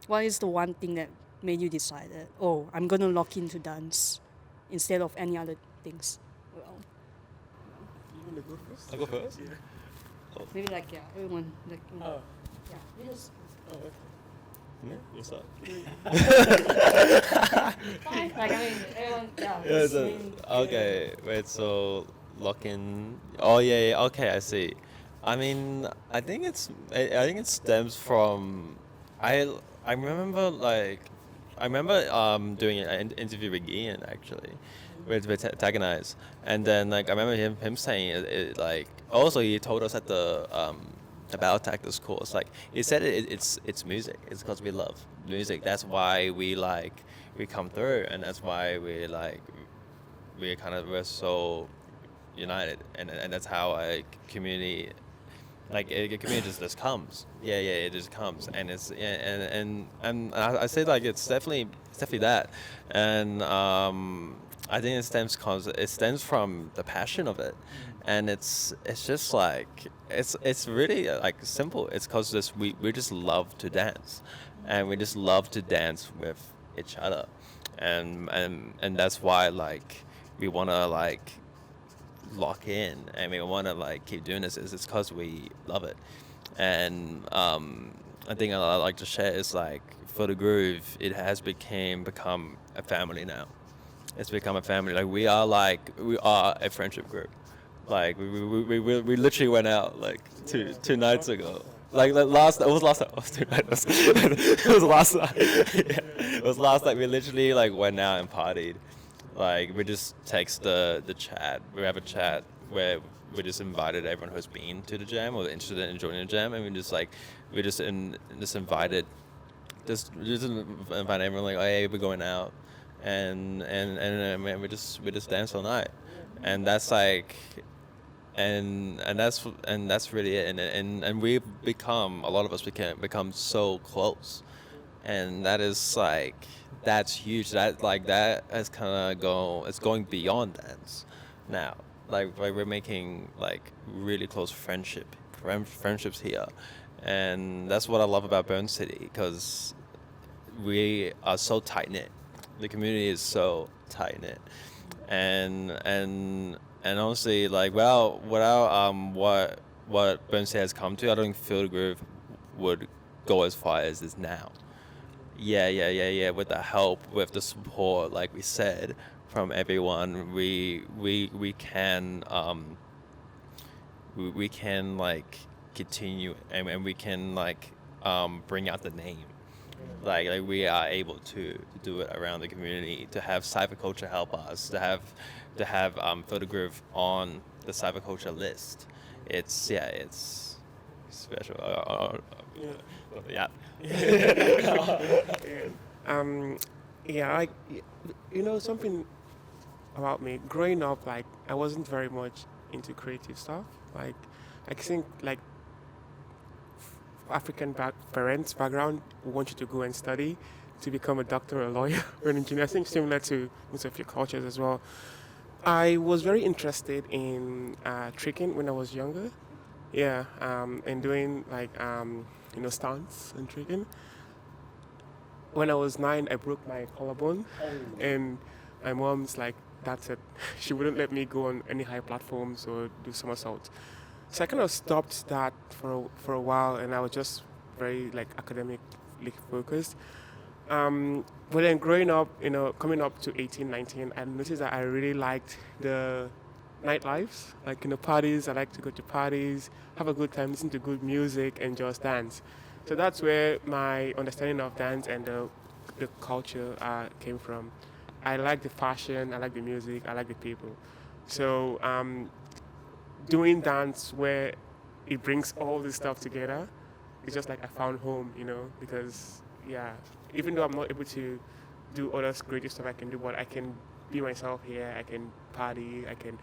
S3: what is the one thing that made you decide that, oh, I'm going to lock into dance instead of any other things? Well,
S4: You want to go first?
S1: I'll go first.
S4: Yeah.
S3: maybe like, yeah, everyone, like, you know, yeah, you just,
S4: Oh, okay.
S1: Yeah, what's up?
S3: fine. Like, I mean, everyone, yeah.
S1: Yeah,
S3: just
S1: so,
S3: saying,
S1: okay, wait, so lock in. Oh yeah, okay, I see. I mean, I think it stems from I remember doing an interview with Ian actually, with Antagonize, and then like I remember him saying it like also he told us at the Battle Tactics course, like he said it's music. It's because we love music. That's why we come through, and that's why we're so united, and that's how a community, like a community just comes. Yeah, it just comes, and it's and I say like it's definitely that, and I think it stems from the passion of it, and it's just like it's really like simple. It's because we just love to dance, and we just love to dance with each other, and that's why like we want to like lock in and we want to like keep doing this. It's because we love it, and I think I like to share is like for the groove, it has become a family now. It's become a family. Like we are a friendship group. Like we literally went out like two nights ago. Like it was last night. Oh, 2 nights. It was last night. Yeah. It was last night. We literally like went out and partied. Like we just text the chat. We have a chat where we just invited everyone who's been to the jam or interested in joining the jam, and we just invited everyone like, oh, hey, we're going out, and we just dance all night, and that's like, and that's really it, and we've become, a lot of us become so close, and that is like, that's huge. That has kind of it's going beyond dance now. Like we're making like really close friendships here, And that's what I love about Burn City, because we are so tight knit. The community is so tight knit, and honestly, like without what Burn City has come to, I don't think Feel the Groove would go as far as it is now. Yeah. With the help, with the support, like we said, from everyone, we can we can like continue, and we can like bring out the name. Like we are able to do it around the community, to have Cypher culture help us, to have Feel the Groove on the Cypher culture list. It's special. Yeah.
S4: Yeah, something about me growing up, like I wasn't very much into creative stuff. Like I think like parents background want you to go and study to become a doctor or a lawyer or an engineer. I think similar to most of your cultures as well. I was very interested in tricking when I was younger. Yeah, and doing like stunts and tricking. When I was 9, I broke my collarbone, and my mom's like, "That's it." She wouldn't let me go on any high platforms or do somersaults. So I kind of stopped that for a while, and I was just very like academically focused. But then growing up, coming up to 18, 19, I noticed that I really liked the nightlives, like parties. I like to go to parties, have a good time, listen to good music, and just dance. So that's where my understanding of dance and the culture came from. I like the fashion, I like the music, I like the people. So doing dance where it brings all this stuff together, it's just like I found home, because yeah, even though I'm not able to do other creative stuff I can do, but I can be myself here, I can party, I can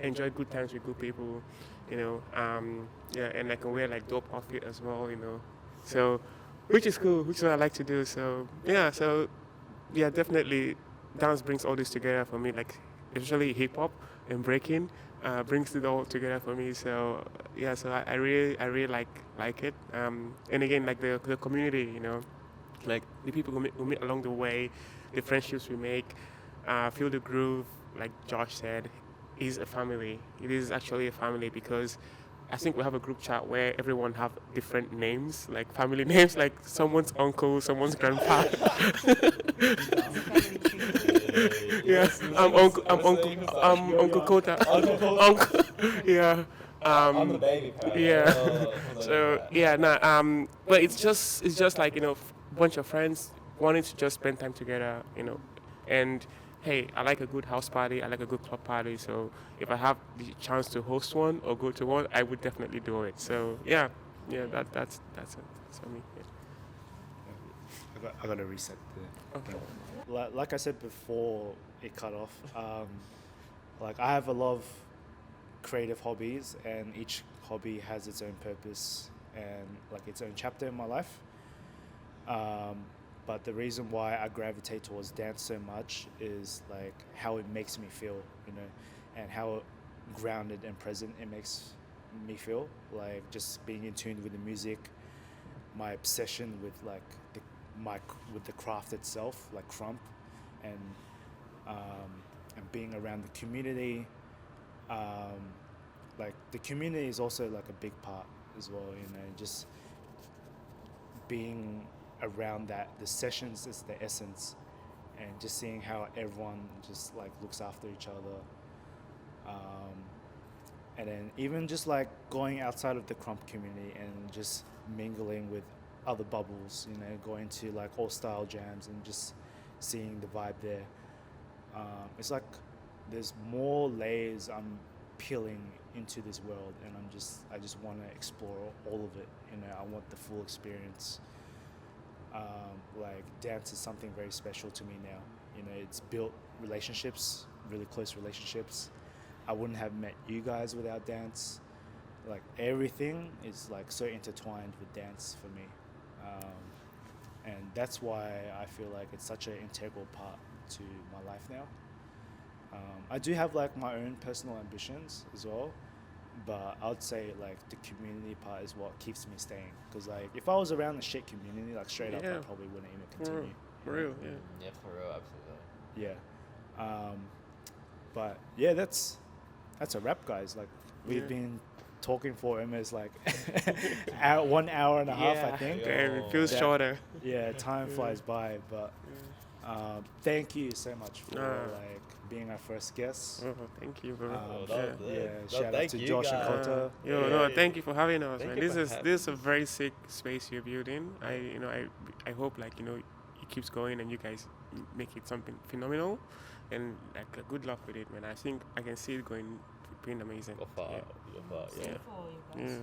S4: enjoy good times with good people, and I can wear like dope outfit as well, so which is cool, which is what I like to do. So definitely dance brings all this together for me, like especially hip hop and breaking brings it all together for me. So I really like it, and again, like the community, like the people we meet along the way, the friendships we make. Feel the Groove, like Josh said, is a family. It is actually a family, because I think we have a group chat where everyone have different names, like family names, like someone's uncle, someone's grandpa. Yeah, I'm Uncle Kouta. Uncle, yeah.
S1: I'm the baby part.
S4: Yeah.
S1: Oh,
S4: So yeah, but it's just like bunch of friends wanting to just spend time together, and hey, I like a good house party, I like a good club party. So if I have the chance to host one or go to one, I would definitely do it. So that's it. That's for me. Yeah.
S2: I got to reset there.
S4: Okay.
S2: Like I said before it cut off, like I have a lot of creative hobbies, and each hobby has its own purpose and like its own chapter in my life. But the reason why I gravitate towards dance so much is like how it makes me feel, and how grounded and present it makes me feel. Like just being in tune with the music, my obsession with like with the craft itself, like crump, and being around the community. Like the community is also like a big part as well, just being around that. The sessions is the essence, and just seeing how everyone just like looks after each other, and then even just like going outside of the crump community and just mingling with other bubbles, going to like all style jams and just seeing the vibe there. It's like there's more layers I'm peeling into this world, and I just want to explore all of it. I want the full experience. Like dance is something very special to me now. It's built relationships, really close relationships. I wouldn't have met you guys without dance. Like everything is like so intertwined with dance for me, and that's why I feel like it's such an integral part to my life now. I do have like my own personal ambitions as well, but I would say like the community part is what keeps me staying. Because like if I was around the shit community, like straight up, I probably wouldn't even continue.
S4: For real, yeah.
S1: Yeah, for real, absolutely.
S2: Yeah. But yeah, that's a wrap, guys. Like we've been talking for almost like 1 hour and a half, I think.
S4: Damn, it feels shorter.
S2: Yeah, time flies by. But thank you so much for like being our first guest.
S4: Oh, thank you, bro.
S2: Shout out to Josh and Kouta.
S4: Thank you for having us, man. This is a very sick space you're building. I hope like it keeps going and you guys make it something phenomenal, and like good luck with it, man. I think I can see it being amazing.
S1: Go far.
S3: Same for you guys.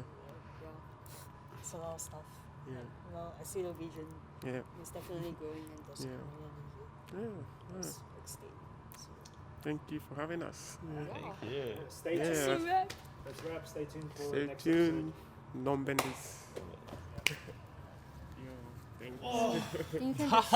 S3: It's a lot of stuff.
S4: Yeah.
S3: Well, I see the vision.
S4: Yeah.
S3: It's definitely growing and there's
S4: Yeah.
S3: state. So,
S4: Thank you for having us.
S1: Thank you.
S2: Stay
S4: Yeah.
S2: tuned.
S3: yeah.
S2: Let's wrap. Stay tuned for
S4: Stay
S2: next
S4: tuned. Normbenders.
S3: You can just